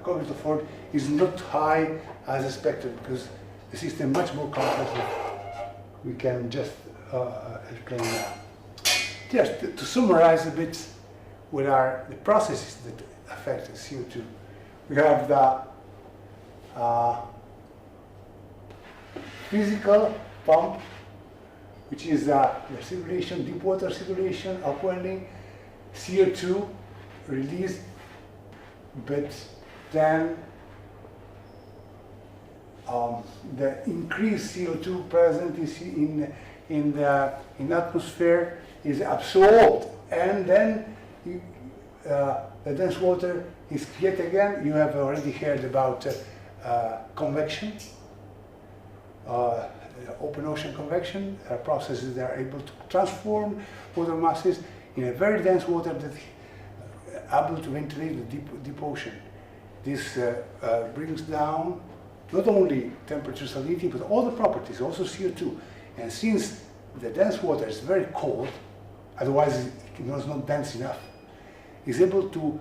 S1: coccolithophore is not high as expected, because the system is much more complex than we can just explain now. Just to summarize a bit, what are the processes that affect CO2? We have the physical pump, which is the circulation, deep water circulation, upwelling, CO2 released, but then the increased CO2 present in the atmosphere is absorbed, and then the dense water is created again. You have already heard about convection, open ocean convection, processes that are able to transform water masses in a very dense water that able to ventilate the deep ocean. This brings down not only temperature, salinity, but all the properties, also CO2. And since the dense water is very cold, otherwise it was not dense enough, is able to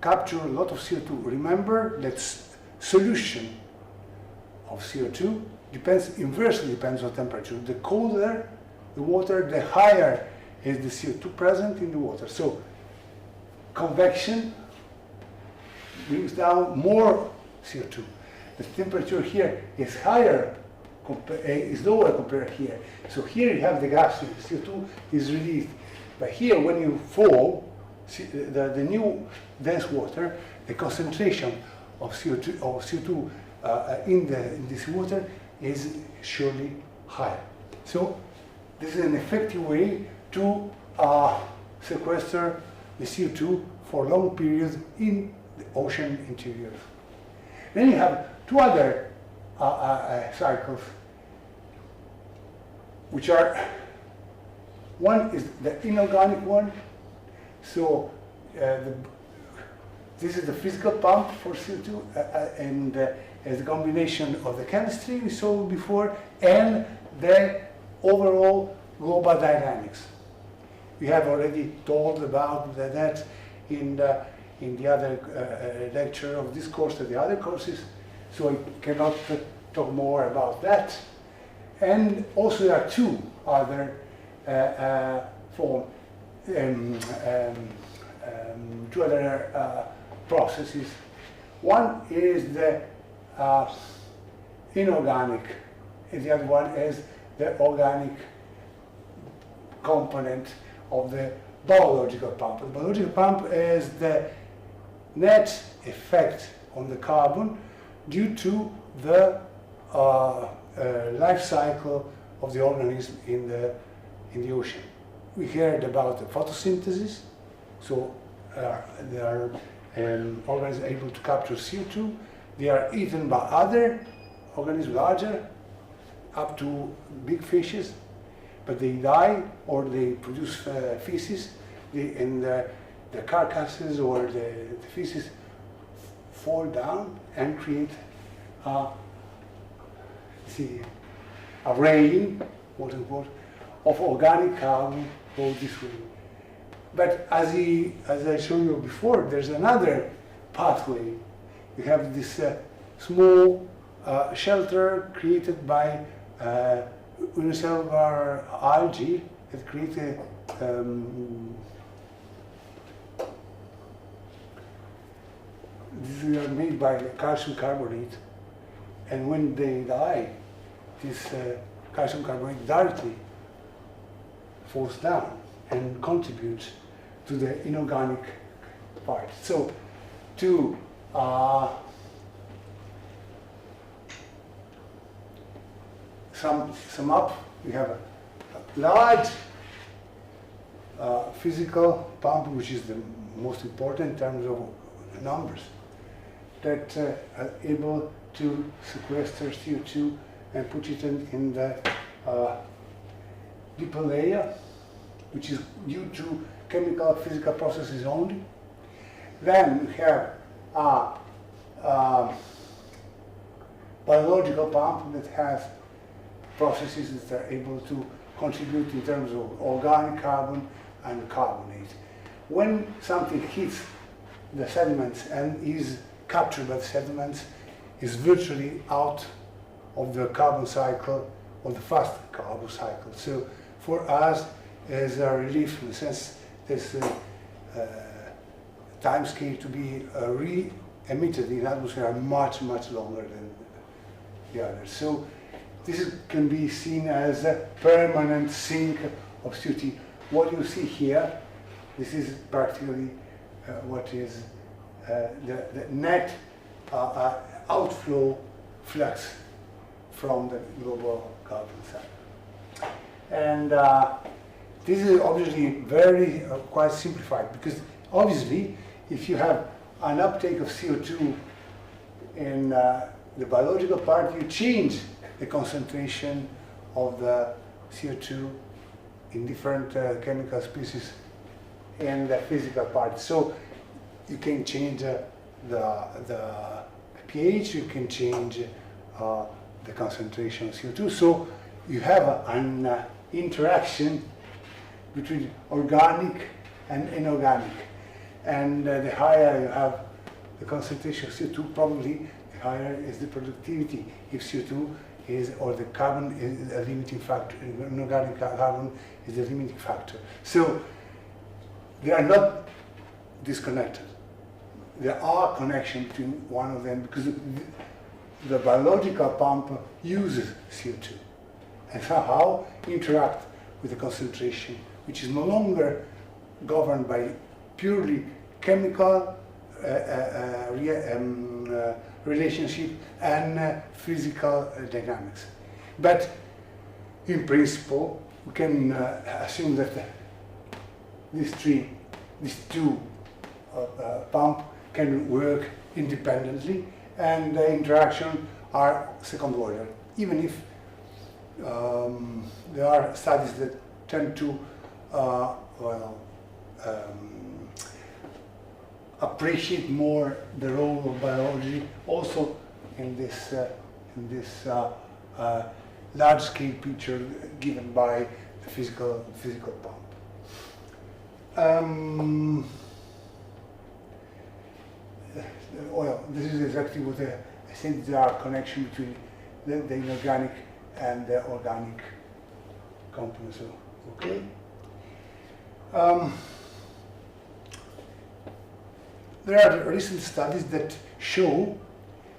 S1: capture a lot of CO2. Remember that solution of CO2 inversely depends on temperature. The colder the water, the higher is the CO2 present in the water. So convection brings down more CO2. The temperature here is higher, is lower compared here. So here you have the gas, CO2 is released. But here, when you fall, the new dense water, the concentration of CO2 in this water is surely higher. So this is an effective way to sequester the CO2 for long periods in the ocean interior. Then you have two other cycles, which are, one is the inorganic one. So this is the physical pump for CO2, and is the combination of the chemistry we saw before and the overall global dynamics. We have already told about that in the other lecture of this course and the other courses, so I cannot talk more about that. And also there are two other processes. One is the inorganic, and the other one is the organic component of the biological pump. The biological pump is the net effect on the carbon due to the life cycle of the organism in the ocean. We heard about the photosynthesis, so there are organisms able to capture CO2. They are eaten by other organisms larger, up to big fishes, but they die or they produce feces, and the carcasses or the feces fall down and create a rain, quote unquote, of organic carbon all this way. But as I showed you before, there's another pathway. You have this small shelter created by unicellular algae that create these are made by calcium carbonate, and when they die, this calcium carbonate directly falls down and contributes to the inorganic part. So to sum up, we have a large physical pump, which is the most important in terms of numbers, that are able to sequester CO2 and put it in the deeper layer, which is due to chemical physical processes only. Then we have a biological pump that has processes that are able to contribute in terms of organic carbon and carbonate. When something hits the sediments and is captured by the sediments, is virtually out of the carbon cycle, or the fast carbon cycle. So for us, as a relief, in the sense, this time scale to be re-emitted in the atmosphere are much, much longer than the others. So this can be seen as a permanent sink of CO2. What you see here, this is practically what is the net outflow flux from the global carbon cycle. And this is obviously very quite simplified, because obviously if you have an uptake of CO2 in the biological part, you change the concentration of the CO2 in different chemical species in the physical part. So you can change the pH, you can change the concentration of CO2. So you have an interaction between organic and inorganic. And the higher you have the concentration of CO2, probably the higher is the productivity if CO2 is, or the carbon is a limiting factor, inorganic carbon is a limiting factor. So they are not disconnected. There are connections between one of them, because the biological pump uses CO2 and somehow interact with the concentration, which is no longer governed by purely chemical relationship and physical dynamics. But in principle, we can assume that these two pumps can work independently, and the interaction are second order, even if there are studies that tend to appreciate more the role of biology also in this large-scale picture given by the physical pump. Well, this is exactly what I think there are connection between the inorganic and the organic components. Okay. There are recent studies that show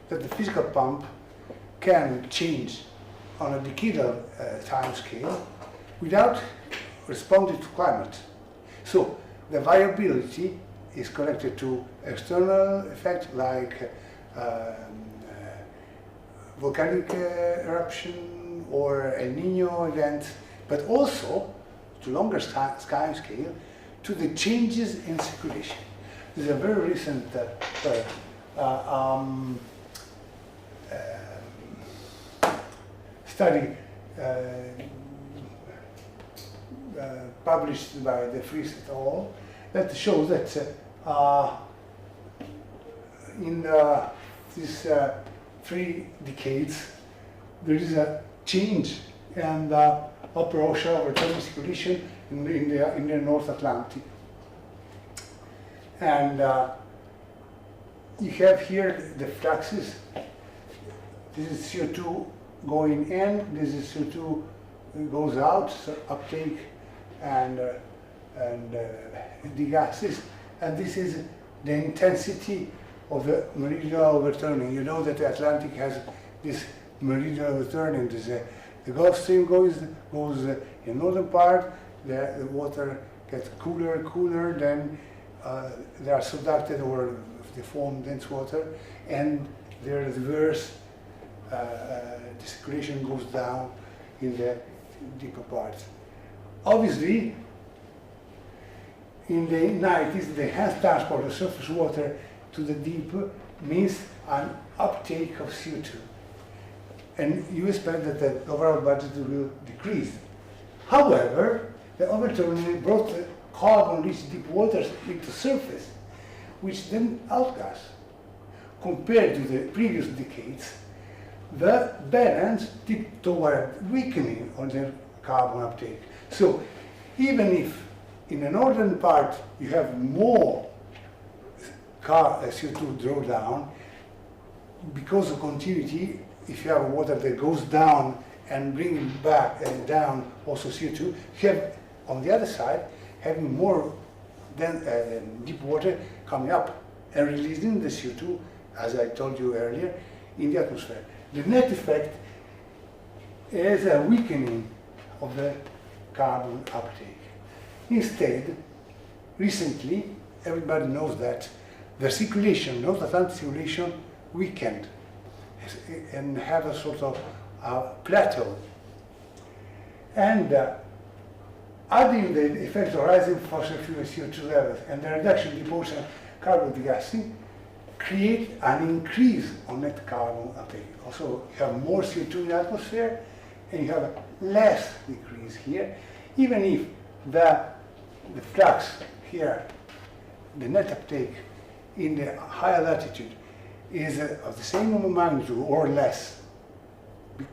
S1: that the physical pump can change on a decadal time scale without responding to climate. So the viability is connected to external effects like volcanic eruption or El Nino events, but also to longer time scale to the changes in circulation. This is a very recent study published by the Fries et al. That shows that in these 3 decades there is a change in the upper ocean overturning circulation in the North Atlantic. And you have here the fluxes. This is CO2 going in, this is CO2 goes out, so uptake and degases, and this is the intensity of the meridional overturning. You know that the Atlantic has this meridional overturning. The Gulf Stream goes in northern part, the water gets cooler, then they are subducted or they form dense water, and their reverse, the circulation goes down in the deeper parts. Obviously, in the 90s, the enhanced transport of surface water to the deep means an uptake of CO2. And you expect that the overall budget will decrease. However, the overturning brought the carbon-rich deep waters into surface, which then outgas. Compared to the previous decades, the balance tipped toward weakening on the carbon uptake. So even if in the northern part you have more CO2 drawdown, because of continuity, if you have water that goes down and bringing back and down also CO2, you have on the other side having more than deep water coming up and releasing the CO2, as I told you earlier, in the atmosphere. The net effect is a weakening of the carbon uptake. Instead, recently, everybody knows that the circulation, North Atlantic circulation, weakened and have a sort of plateau. And adding the effect of rising fossil fuel CO2 levels and the reduction in deep ocean carbon degassing create an increase on net carbon uptake. Also, you have more CO2 in the atmosphere and you have less decrease here, even if the flux here, the net uptake in the higher latitude is of the same magnitude or less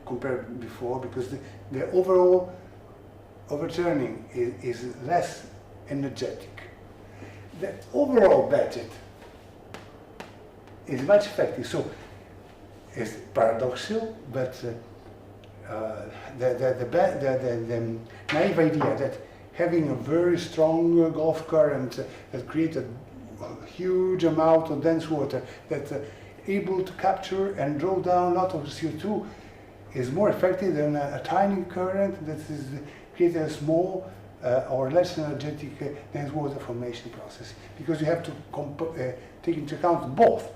S1: compared before, because the overall overturning is less energetic. The overall budget is much effective. So it's paradoxical, but the naive idea that having a very strong Gulf current that creates a huge amount of dense water that's able to capture and draw down a lot of CO2 is more effective than a tiny current that is creating a small or less energetic dense water formation process, because you have to take into account both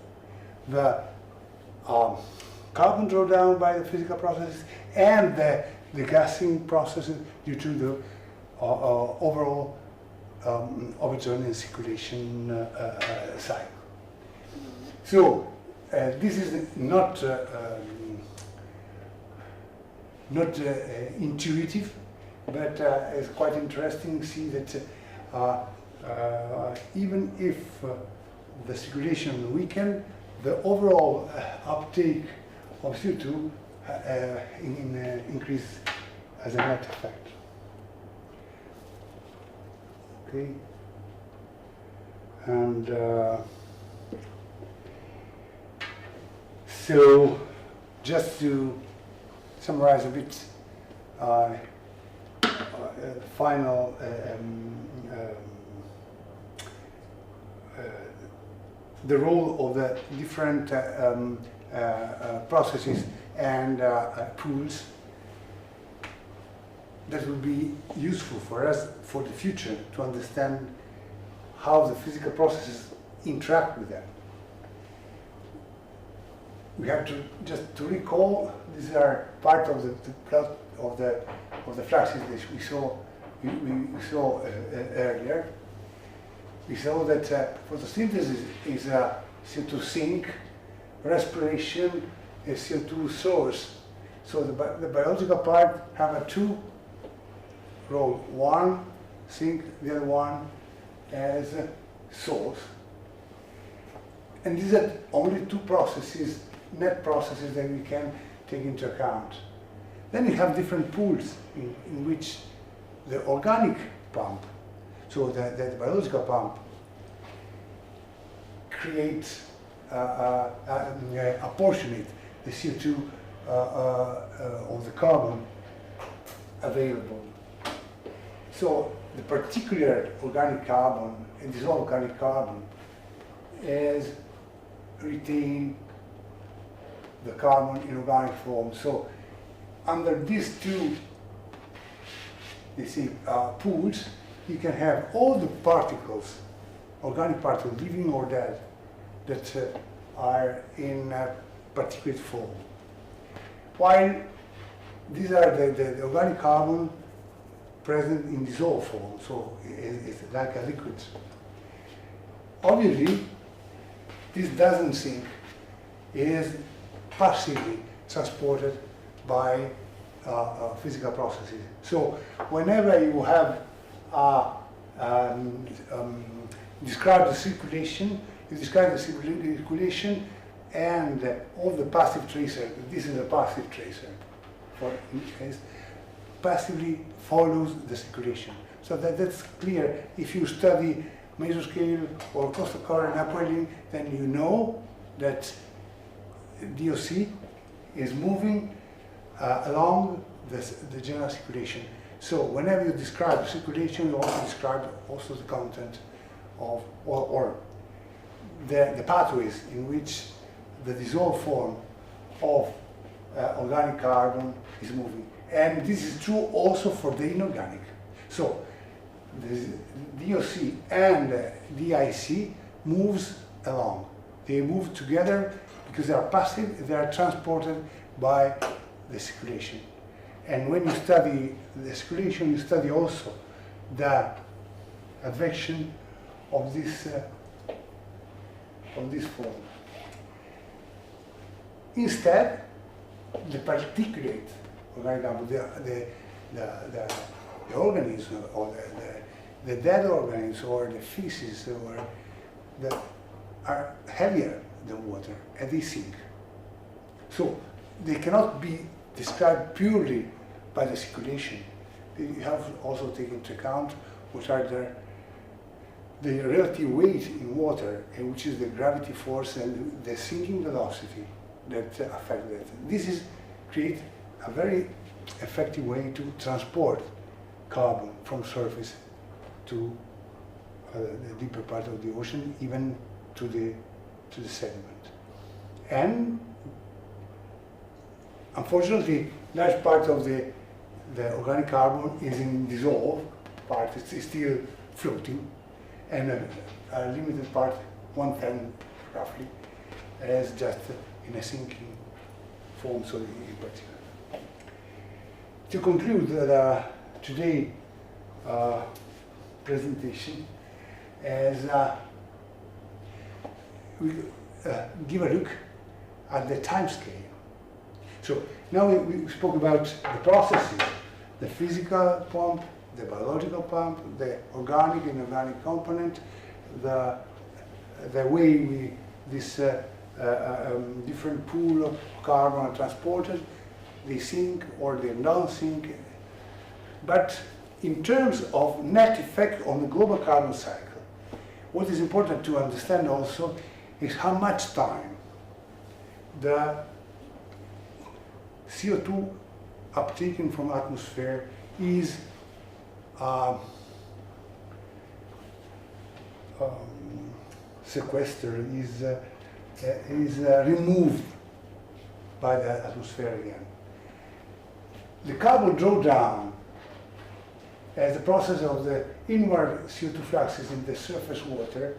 S1: the carbon drawdown by the physical processes and the gassing processes due to the overall overturning circulation cycle. So this is not intuitive, but it's quite interesting to see that even if the circulation weakened, the overall uptake of CO2 increase as a net effect. Okay, and so just to summarize a bit, final the role of the different processes and tools that will be useful for us for the future to understand how the physical processes interact with them. We have to just to recall, these are part of the plot of the flashes that we saw earlier. We saw that photosynthesis is a CO2 sink, respiration is CO2 source. So the biological part have a two role: one sink, the other one as a source. And these are only two processes, net processes, that we can take into account. Then you have different pools in which the organic pump, so the biological pump, creates, apportionate the CO2 of the carbon available. So the particular organic carbon and this organic carbon is retain the carbon in organic form. So under these two, you see, pools, you can have all the particles, organic particles, living or dead, that are in particulate form. While these are the organic carbon present in dissolved form, so it's like a liquid. Obviously, this doesn't sink. It is passively transported by physical processes. So whenever you have describe the circulation, you describe the circulation and all the passive tracer. This is a passive tracer, for in this case, passively follows the circulation. So that's clear. If you study mesoscale or coastal current upwelling, then you know that DOC is moving along the general circulation. So whenever you describe circulation, you also describe also the content of, or the pathways in which the dissolved form of organic carbon is moving. And this is true also for the inorganic. So the DOC and DIC moves along. They move together because they are passive, they are transported by the circulation. And when you study the circulation, you study also the advection of this form. Instead, the particulate organic carbon, the organism or the dead organisms or the feces or that are heavier than water and they sink. So they cannot be described purely by the circulation. You have to also take into account what are the relative weight in water, and which is the gravity force and the sinking velocity that affect that. This create a very effective way to transport carbon from surface to the deeper part of the ocean, even to the sediment. And unfortunately, large part of the organic carbon is in dissolved part. It's still floating, and a limited part, 1/10 roughly, is just in a sinking form, so in particular. To conclude today's presentation, as we give a look at the time scale. So now we spoke about the processes, the physical pump, the biological pump, the organic and inorganic component, the way this different pool of carbon are transported, they sink or they don't sink. But in terms of net effect on the global carbon cycle, what is important to understand also is how much time the CO2 uptaken from atmosphere is sequestered, is removed by the atmosphere again. The carbon drawdown as the process of the inward CO2 fluxes in the surface water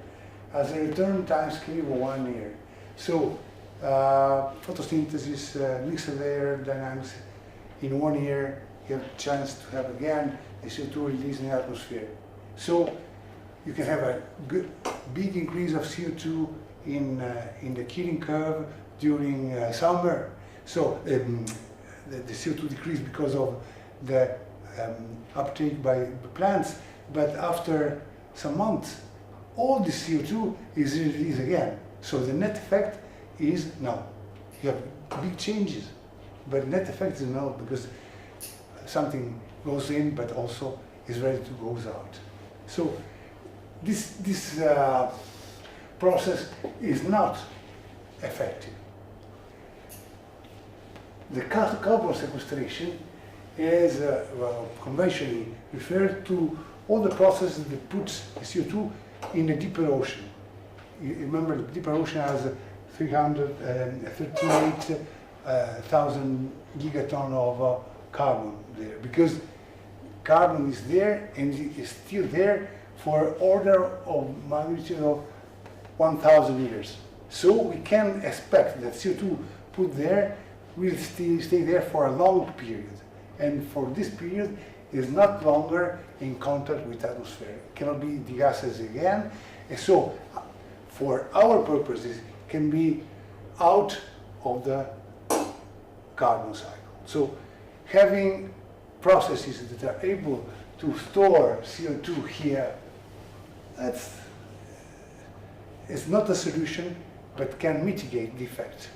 S1: has a return time scale of 1 year. So photosynthesis, mixed layer dynamics, in 1 year you have a chance to have again the CO2 release in the atmosphere. So you can have a big increase of CO2 in the Keeling curve during summer. So the CO2 decrease because of the uptake by the plants, but after some months, all the CO2 is released again. So the net effect is no. You have big changes, but net effect is no, because something goes in, but also is ready to go out. So this process is not effective. The carbon sequestration is conventionally referred to all the processes that puts the CO2 in the deeper ocean. You remember the deeper ocean has 338,000 gigaton of carbon there, because carbon is there and is still there for order of magnitude of 1,000 years. So we can expect that CO2 put there will stay there for a long period. And for this period is not longer in contact with the atmosphere. It cannot be degassed again. And so for our purposes, can be out of the carbon cycle. So having processes that are able to store CO2 here, it's not a solution, but can mitigate the effect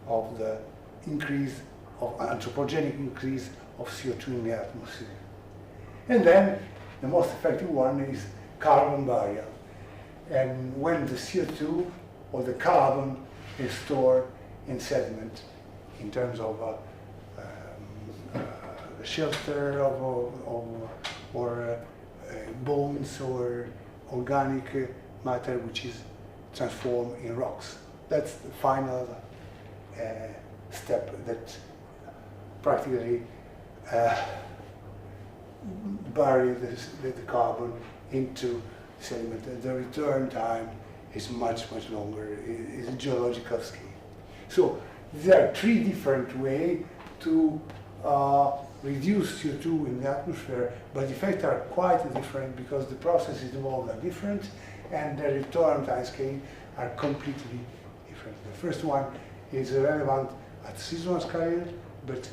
S1: of the increase of anthropogenic increase of CO2 in the atmosphere. And then the most effective one is carbon burial. And when the CO2 or the carbon is stored in sediment in terms of shelter or bones or organic matter which is transformed in rocks. That's the final step that practically bury the carbon into sediment. The return time is much longer. It's a geological scale. So there are 3 different ways to reduce CO2 in the atmosphere, but the effects are quite different because the processes involved are different and the return time scale are completely different. The first one is relevant at seasonal scale, but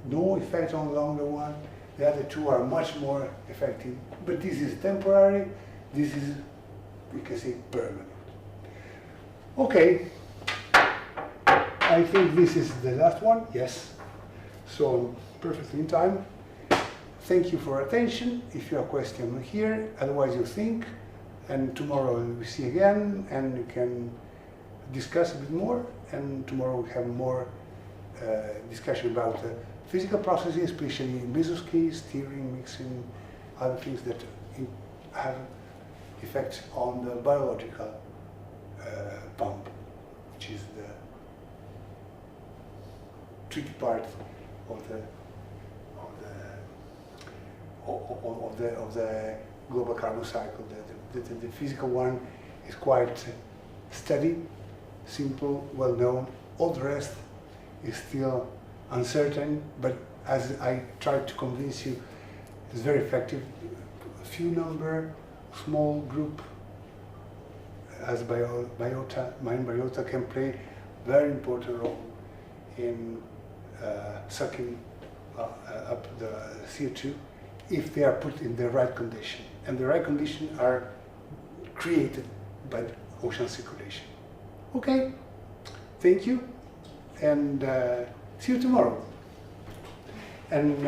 S1: no effect on the longer one. The other 2 are much more effective, but this is temporary, this is, we can say, permanent. Okay, I think this is the last one, yes. So, perfectly in time. Thank you for your attention. If you have questions here, otherwise you think, and tomorrow we see again, and you can discuss a bit more, and tomorrow we have more discussion about physical processes, especially mesoscale, steering, mixing, other things that have effects on the biological pump, which is the tricky part of the global carbon cycle. The physical one is quite steady, simple, well known. All the rest is still uncertain, but as I tried to convince you, it's very effective. A few number, small group, as marine biota can play very important role in sucking up the CO2 if they are put in the right condition. And the right conditions are created by the ocean circulation. Okay, thank you, and see you tomorrow. And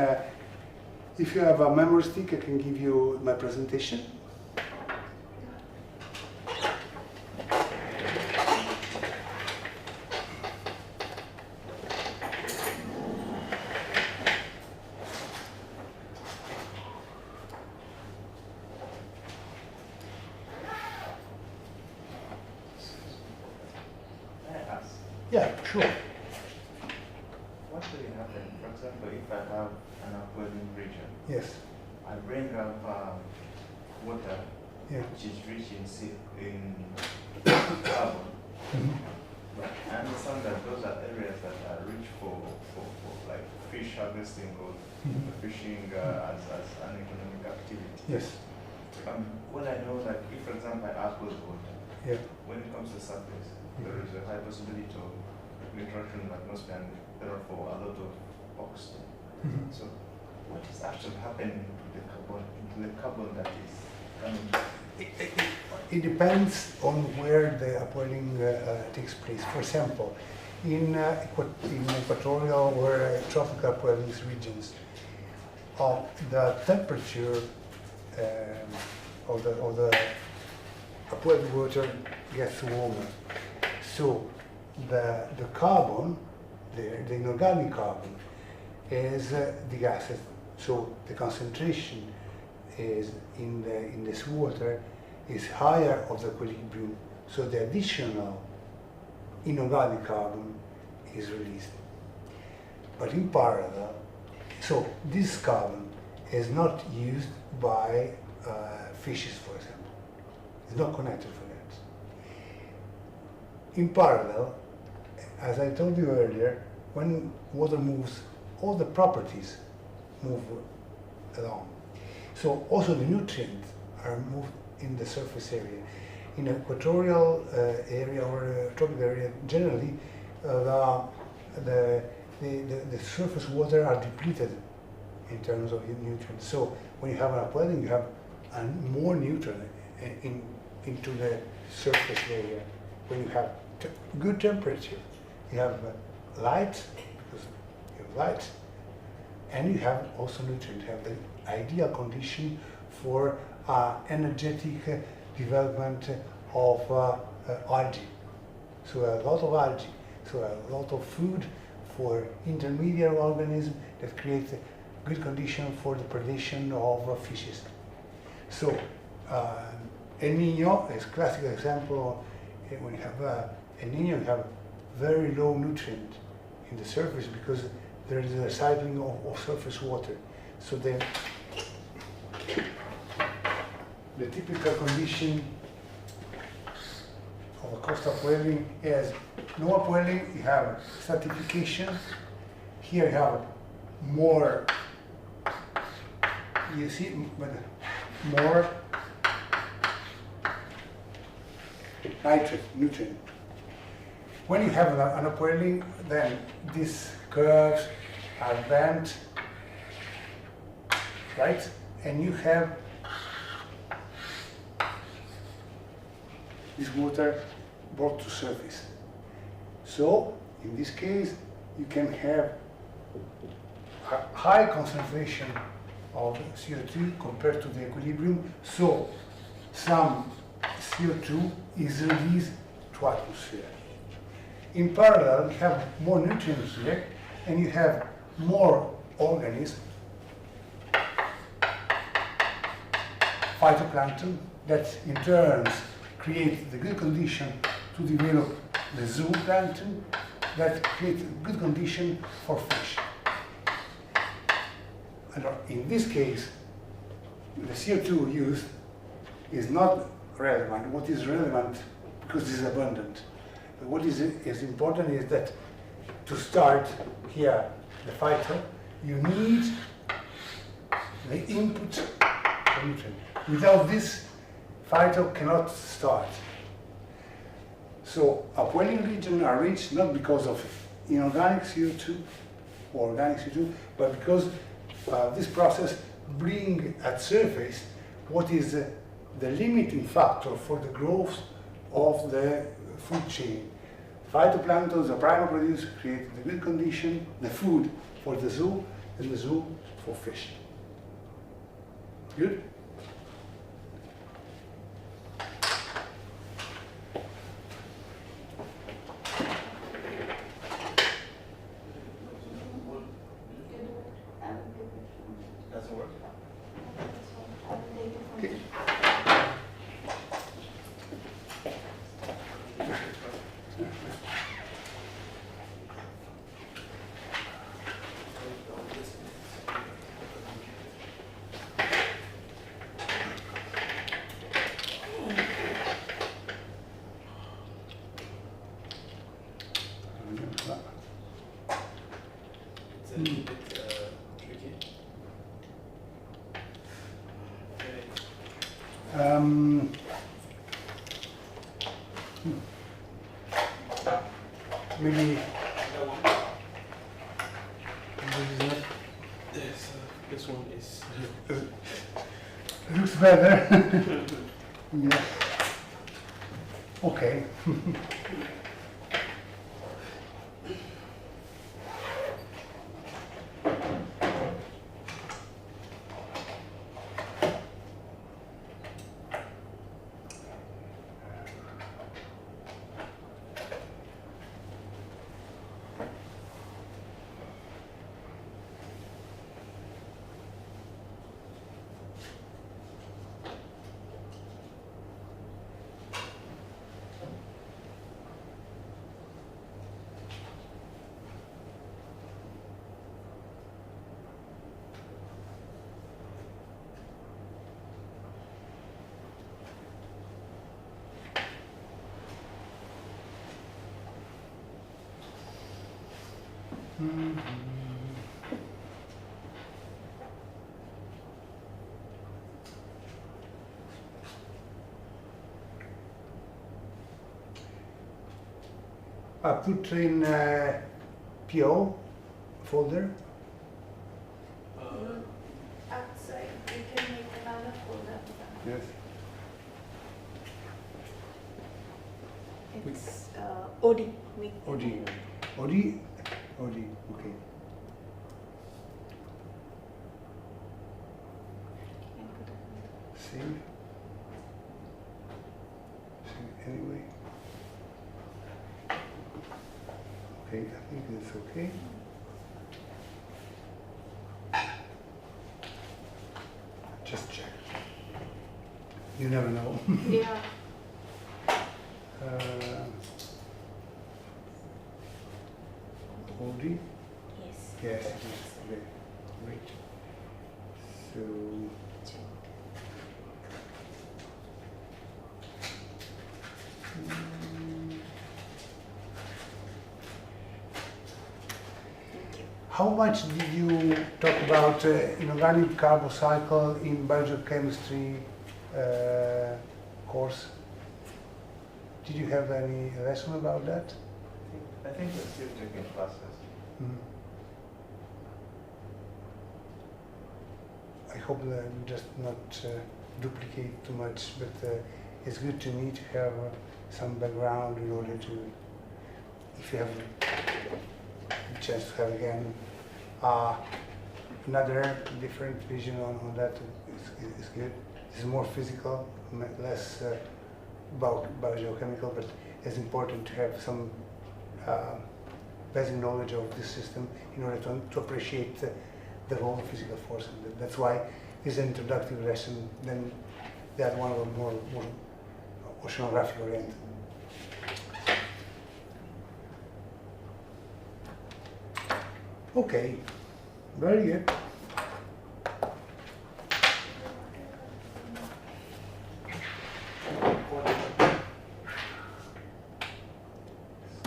S1: if you have a memory stick, I can give you my presentation. Yeah, sure.
S2: What will happen, for example, if I have an upwelling region?
S1: Yes.
S2: I bring up water,
S1: Yeah.
S2: which is rich in carbon.
S1: Mm-hmm.
S2: But I understand that those are areas that are rich for like fish harvesting or fishing as an economic activity.
S1: Yes.
S2: Well, I know that if, for example, I upwell water,
S1: Yeah.
S2: when it comes to surface, there is a high possibility of interaction in the atmosphere and therefore a lot of oxygen.
S1: Mm-hmm.
S2: So what is actually happening to the carbon that is coming?
S1: It depends on where the upwelling takes place. For example, in equatorial or tropical upwelling regions, the temperature of the upwelling water gets warmer. So the carbon, the inorganic carbon, is the gases. So the concentration is in this water is higher of the equilibrium. So the additional inorganic carbon is released. But in parallel, so this carbon is not used by fishes, for example. It's not connected for that. In parallel, as I told you earlier, when water moves, all the properties move along. So also the nutrients are moved in the surface area. In equatorial area or tropical area, generally the surface water are depleted in terms of nutrients. So when you have an upwelling, you have more nutrient into the surface area. When you have good temperature, you have light, because you have light, and you have also nutrient. You have the ideal condition for energetic development of algae. So a lot of algae, so a lot of food for intermediate organisms that create a good condition for the predation of fishes. So El Niño is a classic example. When you have El Niño, you have very low nutrient in the surface because there is a cycling of surface water. So the typical condition of a coastal upwelling is no upwelling, you have stratification. Here you have more, you see, but more nitrate, nutrient. When you have an upwelling, then these curves are bent, right? And you have this water brought to surface. So, in this case, you can have a high concentration of CO2 compared to the equilibrium. So, some CO2 is released to atmosphere. In parallel, you have more nutrients here, and you have more organisms, phytoplankton, that in turn create the good condition to develop the zooplankton that create a good condition for fish. And in this case, the CO2 used is not relevant. What is relevant, because it is abundant, but what is important is that to start here, the phyto, you need the input for nutrient. Without this, phyto cannot start. So upwelling regions are rich not because of inorganic CO2 or organic CO2, but because this process brings at surface what is the limiting factor for the growth of the food chain. Phytoplankton, the primal producer, created the good condition, the food for the zoo, and the zoo for fish. Good?
S3: Doesn't work.
S1: Okay.
S3: It's a little bit tricky.
S1: Um, maybe
S3: This one is.
S1: looks better. Yeah. Okay. I put in PO folder.
S4: Outside, we can make another folder.
S1: Yes.
S4: It's OD.
S1: OD. OD. OD. Okay. Save. Save anyway. Okay, I think it's okay. Just check. You never know.
S4: Yeah.
S1: OD?
S4: Yes.
S1: Yes, it is. Okay. Great. So, how much did you talk about inorganic carbon cycle in biogeochemistry course? Did you have any lesson about that?
S2: I think we're still taking classes.
S1: Mhm. I hope that just not duplicate too much, but it's good to me to have some background in order to, if you have a chance to have again another different vision on that is good. It's more physical, less biogeochemical, but it's important to have some basic knowledge of this system in order to appreciate the role of physical force. And that's why it's an introductory lesson, then that one was more oceanographic oriented. Okay, very good.